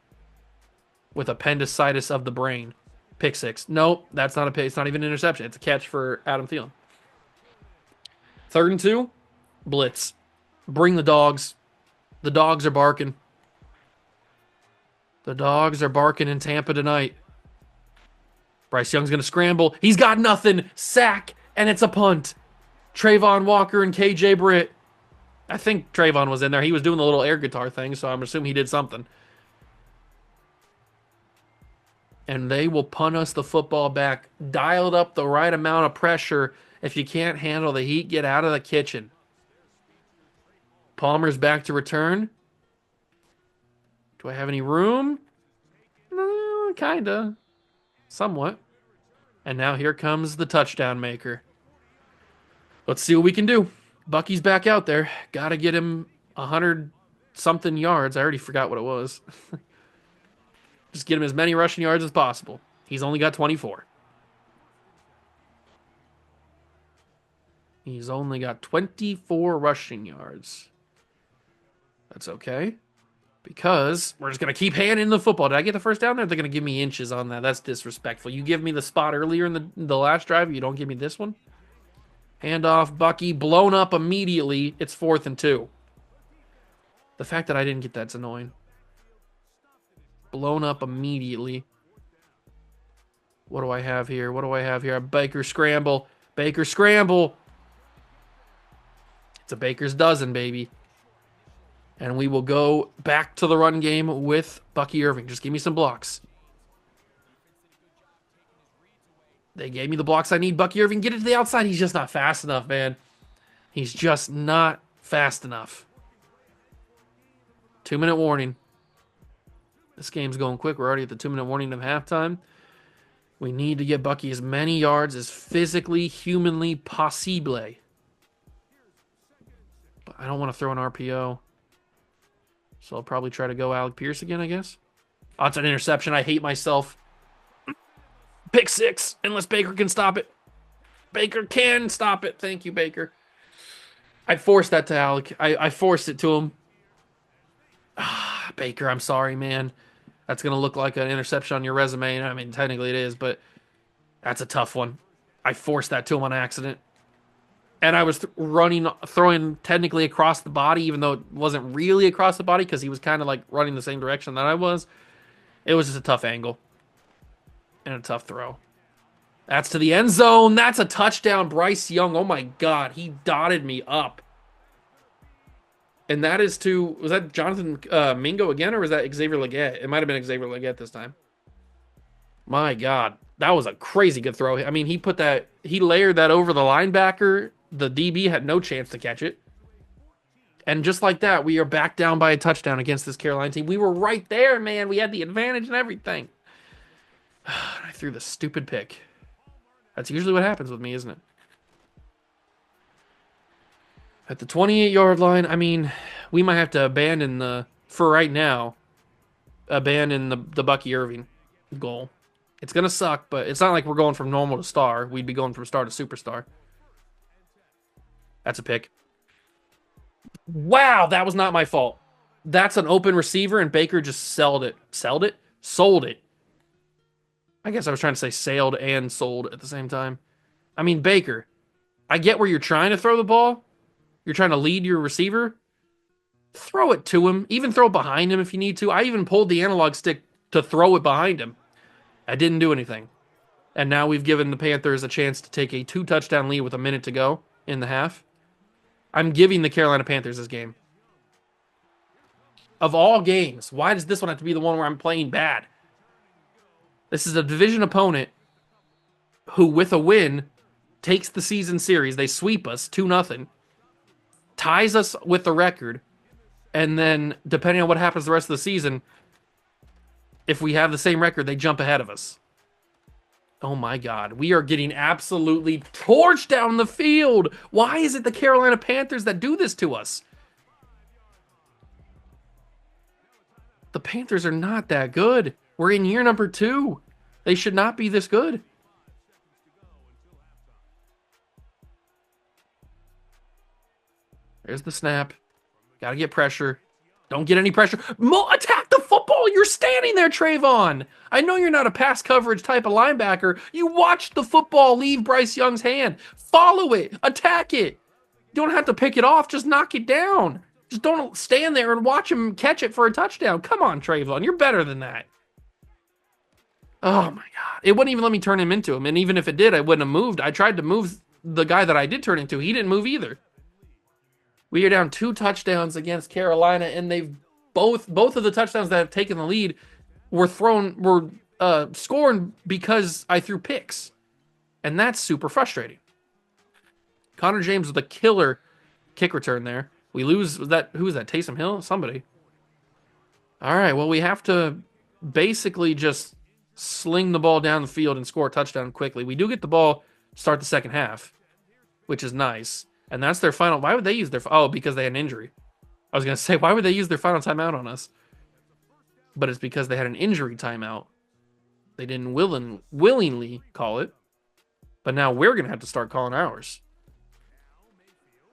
with appendicitis of the brain. Pick six. Nope, that's not a pick. It's not even an interception. It's a catch for Adam Thielen. 3rd and 2, blitz. Bring the dogs. The dogs are barking. The dogs are barking in Tampa tonight. Bryce Young's going to scramble. He's got nothing. Sack, and it's a punt. Trayvon Walker and KJ Britt. I think Trayvon was in there. He was doing the little air guitar thing, so I'm assuming he did something. And they will punt us the football back. Dialed up the right amount of pressure. If you can't handle the heat, get out of the kitchen. Palmer's back to return. Do I have any room? No, kinda. Somewhat. And now here comes the touchdown maker. Let's see what we can do. Bucky's back out there. Gotta get him 100-something yards. I already forgot what it was. Just get him as many rushing yards as possible. He's only got 24. He's only got 24 rushing yards. That's okay. Because we're just going to keep handing the football. Did I get the first down there? They're going to give me inches on that. That's disrespectful. You give me the spot earlier in the last drive. You don't give me this one. Hand off, Bucky. Blown up immediately. It's 4th and 2. The fact that I didn't get that's annoying. Blown up immediately. What do I have here? What do I have here? A Baker scramble. Baker scramble. It's a Baker's dozen, baby. And we will go back to the run game with Bucky Irving. Just give me some blocks. They gave me the blocks I need. Bucky Irving, get it to the outside. He's just not fast enough, man. He's just not fast enough. 2-minute warning. This game's going quick. We're already at the 2-minute warning of halftime. We need to get Bucky as many yards as physically, humanly possible. But I don't want to throw an RPO. So I'll probably try to go Alec Pierce again, I guess. Oh, it's an interception. I hate myself. Pick 6, unless Baker can stop it. Baker can stop it. Thank you, Baker. I forced that to Alec. I forced it to him. Baker, I'm sorry, man. That's going to look like an interception on your resume. I mean, technically it is, but that's a tough one. I forced that to him on accident. And I was throwing technically across the body, even though it wasn't really across the body because he was kind of like running the same direction that I was. It was just a tough angle and a tough throw. That's to the end zone. That's a touchdown. Bryce Young. Oh my God. He dotted me up. And that is to, was that Jonathan Mingo again, or was that Xavier Legette? It might have been Xavier Legette this time. My God. That was a crazy good throw. I mean, he layered that over the linebacker. The DB had no chance to catch it. And just like that, we are back down by a touchdown against this Carolina team. We were right there, man. We had the advantage and everything. I threw the stupid pick. That's usually what happens with me, isn't it? At the 28-yard line, I mean, we might have to abandon for right now, abandon the Bucky Irving goal. It's going to suck, but it's not like we're going from normal to star. We'd be going from star to superstar. That's a pick. Wow, that was not my fault. That's an open receiver, and Baker just sold it. Sold it. I guess I was trying to say sailed and sold at the same time. I mean, Baker, I get where you're trying to throw the ball. You're trying to lead your receiver. Throw it to him. Even throw it behind him if you need to. I even pulled the analog stick to throw it behind him. I didn't do anything. And now we've given the Panthers a chance to take a 2-touchdown lead with a minute to go in the half. I'm giving the Carolina Panthers this game. Of all games, why does this one have to be the one where I'm playing bad? This is a division opponent who, with a win, takes the season series. They sweep us 2-0, ties us with the record, and then, depending on what happens the rest of the season, if we have the same record, they jump ahead of us. Oh my God. We are getting absolutely torched down the field. Why is it the Carolina Panthers that do this to us? The Panthers are not that good. We're in year number 2. They should not be this good. There's the snap. Gotta get pressure. Don't get any pressure. Attack the football. You're standing there, Trayvon. I know you're not a pass coverage type of linebacker. You watched the football leave Bryce Young's hand. Follow it. Attack it. You don't have to pick it off. Just knock it down. Just don't stand there and watch him catch it for a touchdown. Come on, Trayvon. You're better than that. Oh, my God. It wouldn't even let me turn him into him. And even if it did, I wouldn't have moved. I tried to move the guy that I did turn into. He didn't move either. We are down 2 touchdowns against Carolina, and they've both of the touchdowns that have taken the lead were scored because I threw picks. And that's super frustrating. Connor James with a killer kick return there. We lose, who was that? Taysom Hill? Somebody. All right, well, we have to basically just sling the ball down the field and score a touchdown quickly. We do get the ball, start the second half, which is nice. And that's their final. Why would they use their... Oh, because they had an injury. I was going to say, why would they use their final timeout on us? But it's because they had an injury timeout. They didn't willingly call it. But now we're going to have to start calling ours.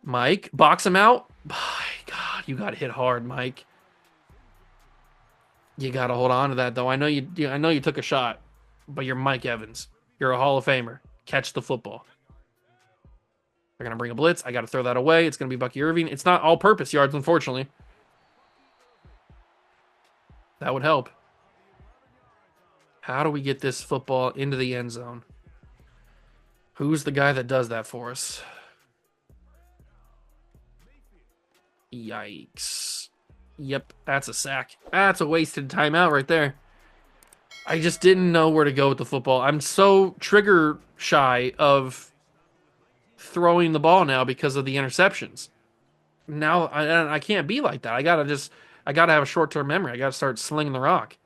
Mike, box him out. My God, you got hit hard, Mike. You got to hold on to that, though. I know you took a shot, but you're Mike Evans. You're a Hall of Famer. Catch the football. They're going to bring a blitz. I got to throw that away. It's going to be Bucky Irving. It's not all-purpose yards, unfortunately. That would help. How do we get this football into the end zone? Who's the guy that does that for us? Yikes. Yep, that's a sack. That's a wasted timeout right there. I just didn't know where to go with the football. I'm so trigger shy of throwing the ball now because of the interceptions. Now I can't be like that. I gotta have a short-term memory. I gotta start slinging the rock.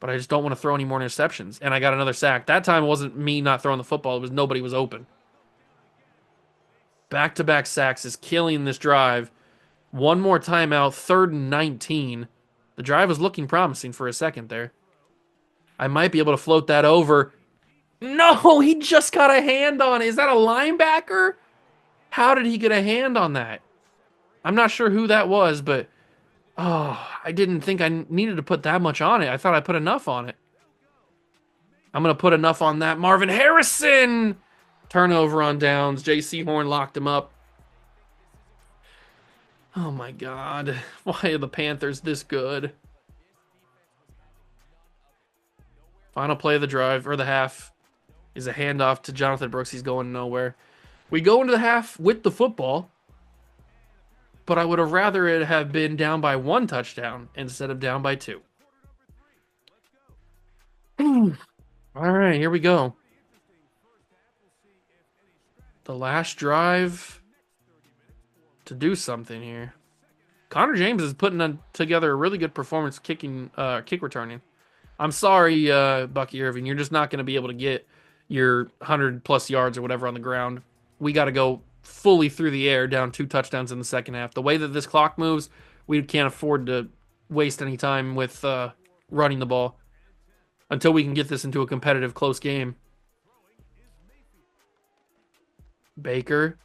But I just don't want to throw any more interceptions. And I got another sack. That time it wasn't me not throwing the football. It was nobody was open. Back-to-back sacks is killing this drive. One more timeout, 3rd and 19. The drive was looking promising for a second there. I might be able to float that over. No, he just got a hand on it. Is that a linebacker? How did he get a hand on that? I'm not sure who that was, but I didn't think I needed to put that much on it. I thought I put enough on it. I'm going to put enough on that. Marvin Harrison! Turnover on downs. J.C. Horn locked him up. Oh my God. Why are the Panthers this good? Final play of the drive, or the half, is a handoff to Jonathan Brooks. He's going nowhere. We go into the half with the football, but I would have rather it have been down by 1 touchdown instead of down by 2. All right, here we go. The last drive to do something here. Connor James is putting together a really good performance kick returning. I'm sorry, Bucky Irving. You're just not going to be able to get your 100-plus yards or whatever on the ground. We got to go fully through the air, down 2 touchdowns in the second half. The way that this clock moves, we can't afford to waste any time with running the ball until we can get this into a competitive, close game. Baker,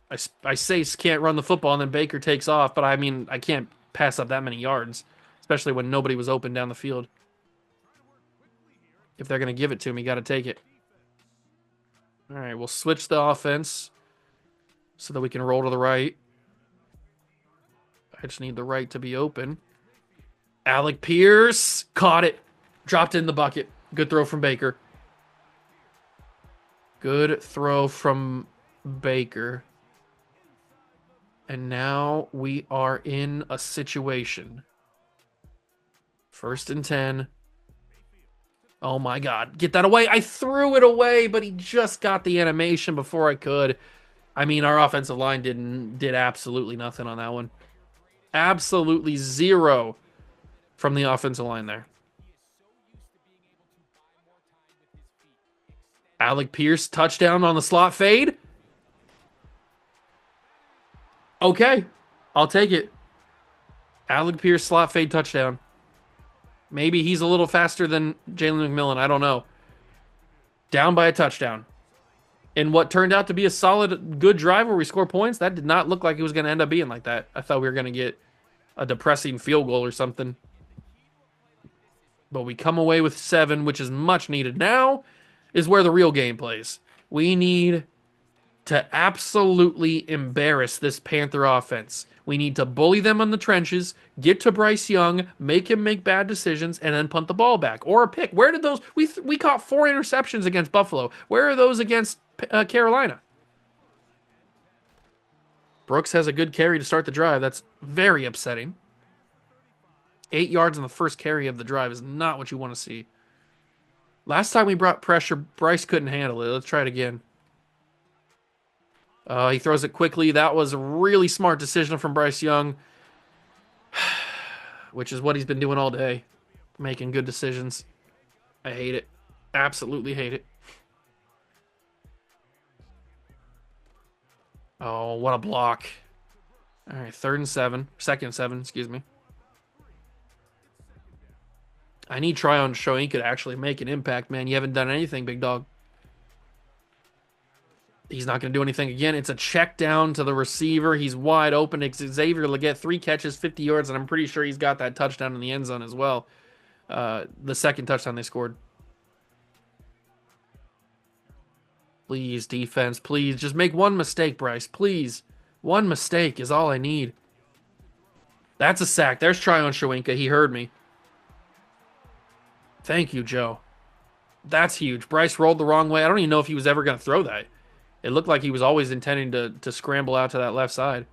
I say can't run the football, and then Baker takes off, but I mean, I can't pass up that many yards, especially when nobody was open down the field. If they're going to give it to me, got to take it. All right, we'll switch the offense so that we can roll to the right. I just need the right to be open. Alec Pierce caught it. Dropped it in the bucket. Good throw from Baker. Good throw from Baker. And now we are in a situation. 1st and 10. Oh my God. Get that away. I threw it away, but he just got the animation before I could. I mean, our offensive line did absolutely nothing on that one. Absolutely zero from the offensive line there. Alec Pierce, touchdown on the slot fade. Okay, I'll take it. Alec Pierce, slot fade, touchdown. Maybe he's a little faster than Jalen McMillan. I don't know. Down by a touchdown. in what turned out to be a solid, good drive where we score points. That did not look like it was going to end up being like that. I thought we were going to get a depressing field goal or something. But we come away with 7, which is much needed. Now is where the real game plays. We need to absolutely embarrass this Panther offense. We need to bully them in the trenches, get to Bryce Young, make him make bad decisions, and then punt the ball back or a pick. Where did those? We caught 4 interceptions against Buffalo. Where are those against Carolina? Brooks has a good carry to start the drive. That's very upsetting. 8 yards on the first carry of the drive is not what you want to see. Last time we brought pressure, Bryce couldn't handle it. Let's try it again. He throws it quickly. That was a really smart decision from Bryce Young, which is what he's been doing all day, making good decisions. I hate it. Absolutely hate it. Oh, what a block. All right, 3rd and 7. 2nd and 7, excuse me. I need Tryon Shoyinka to actually make an impact, man. You haven't done anything, big dog. He's not going to do anything again. It's a check down to the receiver. He's wide open. Xavier Legette, 3 catches, 50 yards, and I'm pretty sure he's got that touchdown in the end zone as well. The second touchdown they scored. Please, defense, please. Just make one mistake, Bryce. Please. One mistake is all I need. That's a sack. There's Tryon Shoyinka. He heard me. Thank you, Joe. That's huge. Bryce rolled the wrong way. I don't even know if he was ever going to throw that. It looked like he was always intending to scramble out to that left side.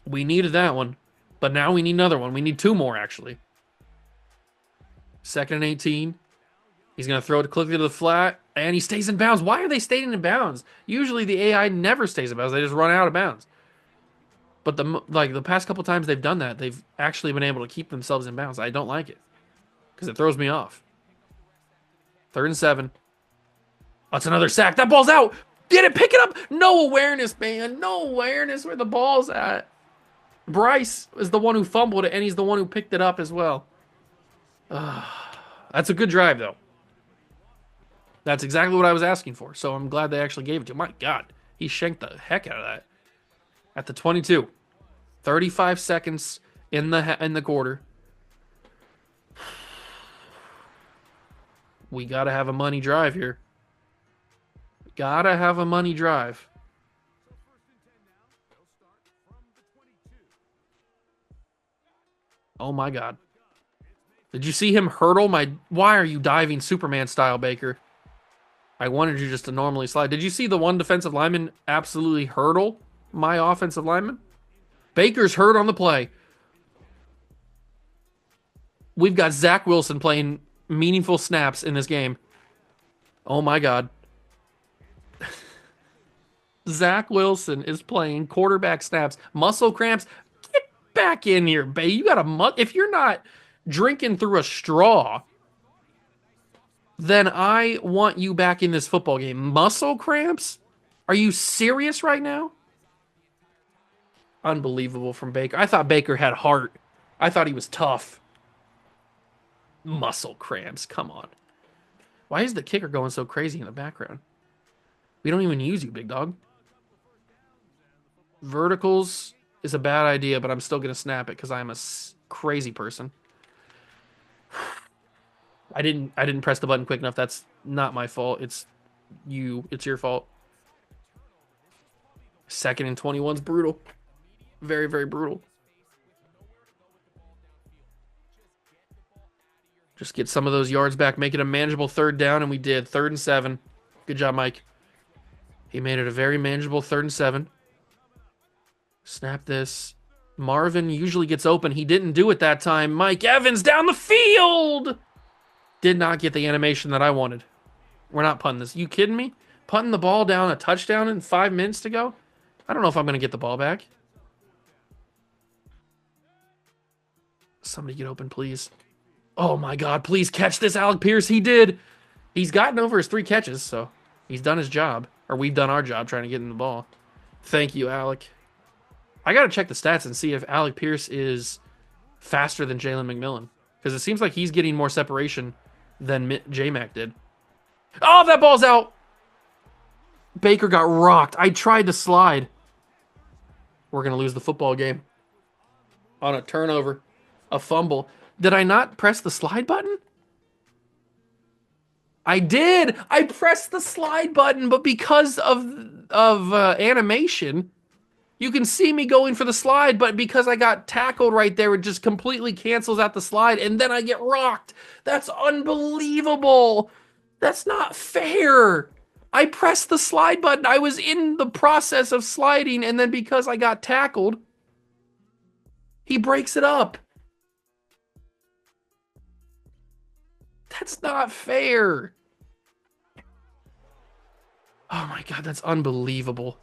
We needed that one, but now we need another one. We need 2 more, actually. 2nd and 18. He's going to throw it quickly to the flat, and he stays in bounds. Why are they staying in bounds? Usually the AI never stays in bounds. They just run out of bounds. But the past couple times they've done that, they've actually been able to keep themselves in bounds. I don't like it because it throws me off. 3rd and 7. That's another sack. That ball's out. Get it. Pick it up. No awareness, man. No awareness where the ball's at. Bryce is the one who fumbled it, and he's the one who picked it up as well. That's a good drive, though. That's exactly what I was asking for, so I'm glad they actually gave it to him. My God, he shanked the heck out of that. At the 22. 35 seconds in the quarter. We got to have a money drive here. Gotta have a money drive. Oh my God. Did you see him hurdle my... Why are you diving Superman style, Baker? I wanted you just to normally slide. Did you see the one defensive lineman absolutely hurdle my offensive lineman? Baker's hurt on the play. We've got Zach Wilson playing meaningful snaps in this game. Oh my God. Zach Wilson is playing quarterback snaps. Muscle cramps. Get back in here, babe. You got a if you're not drinking through a straw, then I want you back in this football game. Muscle cramps? Are you serious right now? Unbelievable from Baker. I thought Baker had heart. I thought he was tough. Muscle cramps. Come on. Why is the kicker going so crazy in the background? We don't even use you, big dog. Verticals is a bad idea, but I'm still going to snap it because I'm a crazy person. I didn't press the button quick enough. That's not my fault. It's you. It's your fault. 2nd and 21's brutal. Very, very brutal. Just get some of those yards back. Make it a manageable 3rd down, and we did. 3rd and 7. Good job, Mike. He made it a very manageable 3rd and 7. Snap this. Marvin usually gets open. He didn't do it that time. Mike Evans down the field. Did not get the animation that I wanted. We're not punting this. You kidding me? Punting the ball down a touchdown in 5 minutes to go? I don't know if I'm going to get the ball back. Somebody get open, please. Oh my God, please catch this, Alec Pierce. He did. He's gotten over his 3 catches, so he's done his job. Or we've done our job trying to get him the ball. Thank you, Alec. I got to check the stats and see if Alec Pierce is faster than Jalen McMillan. Because it seems like he's getting more separation than J-Mac did. Oh, that ball's out. Baker got rocked. I tried to slide. We're going to lose the football game on a turnover, a fumble. Did I not press the slide button? I did. I pressed the slide button, but because of animation, you can see me going for the slide, but because I got tackled right there, it just completely cancels out the slide, and then I get rocked. That's unbelievable. That's not fair. I pressed the slide button. I was in the process of sliding, and then because I got tackled, he breaks it up. That's not fair. Oh my God, that's unbelievable.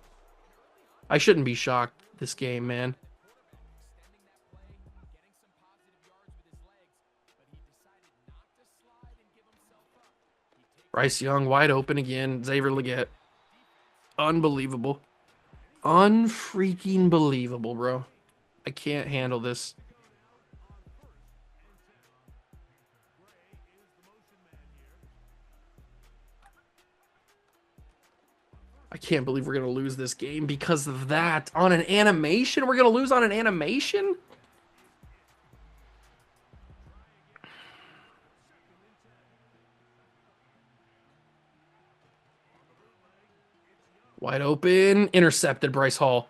I shouldn't be shocked this game, man. Bryce Young wide open again. Xavier Legette. Unbelievable. Unfreaking believable, bro. I can't handle this. I can't believe we're going to lose this game because of that. On an animation? We're going to lose on an animation? Wide open. Intercepted Bryce Hall.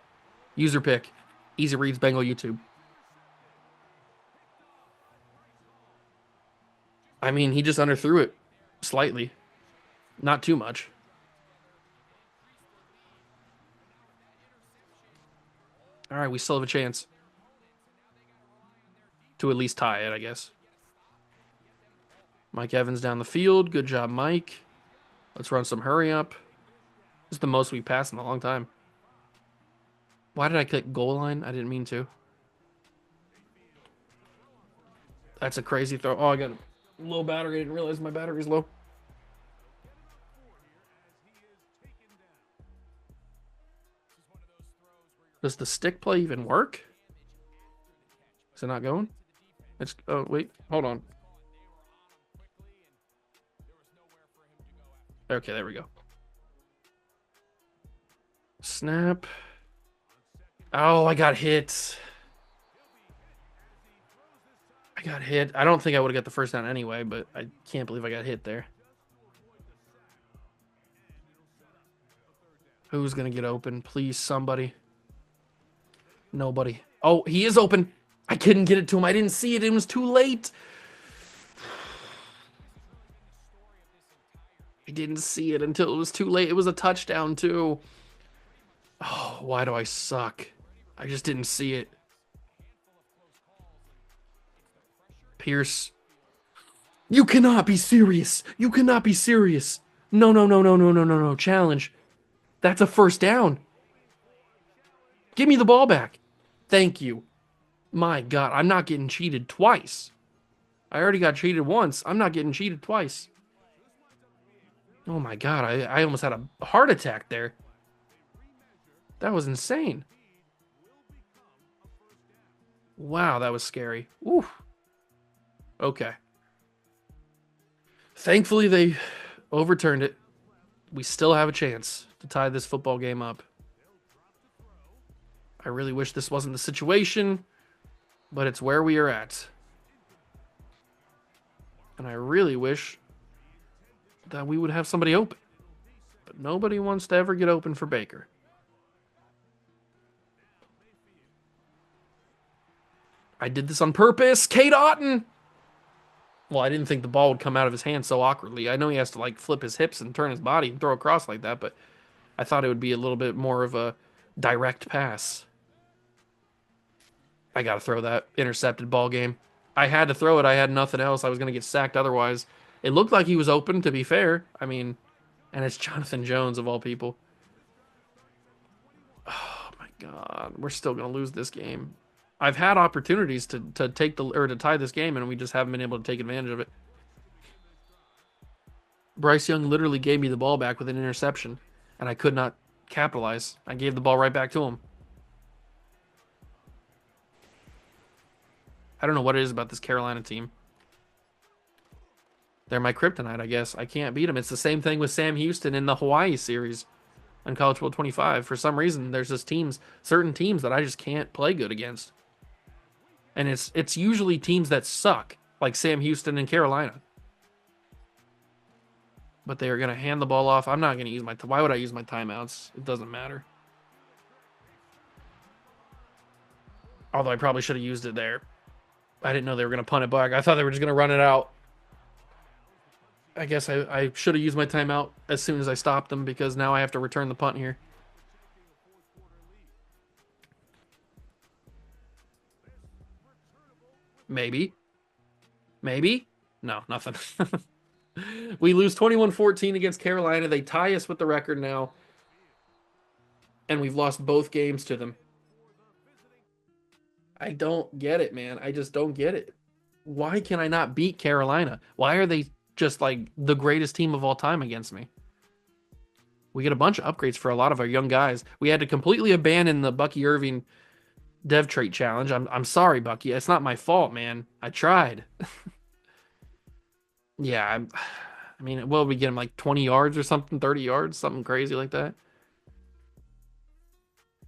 User pick. Easy reads Bengal YouTube. I mean, he just underthrew it slightly. Not too much. All right, we still have a chance to at least tie it, I guess. Mike Evans down the field. Good job, Mike. Let's run some hurry up. This is the most we've passed in a long time. Why did I click goal line? I didn't mean to. That's a crazy throw. Oh, I got low battery. I didn't realize my battery's low. Does the stick play even work? Is it not going? It's, oh, wait. Hold on. Okay, there we go. Snap. Oh, I got hit. I got hit. I don't think I would have got the first down anyway, but I can't believe I got hit there. Who's going to get open? Please, somebody. Nobody. Oh, he is open. I couldn't get it to him. I didn't see it. It was too late. I didn't see it until it was too late. It was a touchdown, too. Oh, why do I suck? I just didn't see it. Pierce. You cannot be serious. You cannot be serious. No, no, no, no, no, no, no, no. Challenge. That's a first down. Give me the ball back. Thank you. My God, I'm not getting cheated twice. I already got cheated once. I'm not getting cheated twice. Oh my God, I almost had a heart attack there. That was insane. Wow, that was scary. Oof. Okay. Thankfully, they overturned it. We still have a chance to tie this football game up. I really wish this wasn't the situation, but it's where we are at. And I really wish that we would have somebody open. But nobody wants to ever get open for Baker. I did this on purpose. Kate Otten! Well, I didn't think the ball would come out of his hand so awkwardly. I know he has to like flip his hips and turn his body and throw across like that, but I thought it would be a little bit more of a direct pass. I got to throw that intercepted ball game. I had to throw it. I had nothing else. I was going to get sacked otherwise. It looked like he was open, to be fair. I mean, and it's Jonathan Jones of all people. Oh my God. We're still going to lose this game. I've had opportunities to take to tie this game, and we just haven't been able to take advantage of it. Bryce Young literally gave me the ball back with an interception, and I could not capitalize. I gave the ball right back to him. I don't know what it is about this Carolina team. They're my kryptonite, I guess. I can't beat them. It's the same thing with Sam Houston in the Hawaii series on College World 25. For some reason, there's just certain teams that I just can't play good against. And it's usually teams that suck, like Sam Houston and Carolina. But they are going to hand the ball off. I'm not going to use why would I use my timeouts? It doesn't matter. Although I probably should have used it there. I didn't know they were going to punt it back. I thought they were just going to run it out. I guess I should have used my timeout as soon as I stopped them, because now I have to return the punt here. Maybe. Maybe? No, nothing. We lose 21-14 against Carolina. They tie us with the record now. And we've lost both games to them. I don't get it, man. I just don't get it. Why can I not beat Carolina? Why are they just like the greatest team of all time against me? We get a bunch of upgrades for a lot of our young guys. We had to completely abandon the Bucky Irving dev trait challenge. I'm sorry, Bucky. It's not my fault, man. I tried. Yeah, I mean, what did we get him, like 20 yards or something, 30 yards, something crazy like that?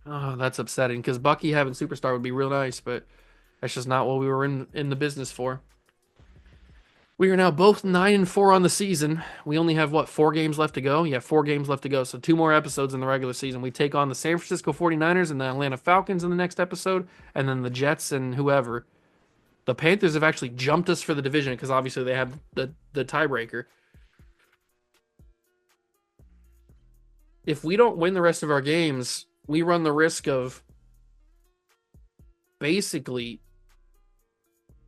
Oh, that's upsetting, because Bucky having Superstar would be real nice, but that's just not what we were in the business for. We are now both 9-4 on the season. We only have, what, 4 games left to go? Yeah, 4 games left to go. So 2 more episodes in the regular season. We take on the San Francisco 49ers and the Atlanta Falcons in the next episode, and then the Jets and whoever. The Panthers have actually jumped us for the division because obviously they have the tiebreaker. If we don't win the rest of our games, we run the risk of basically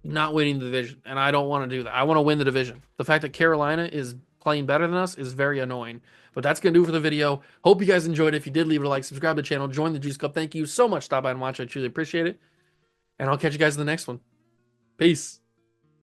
not winning the division, and I don't want to do that. I want to win the division. The fact that Carolina is playing better than us is very annoying. But that's going to do it for the video. Hope you guys enjoyed it. If you did, leave it a like, subscribe to the channel, join the Juice Club. Thank you so much. Stop by and watch. I truly appreciate it. And I'll catch you guys in the next one. Peace.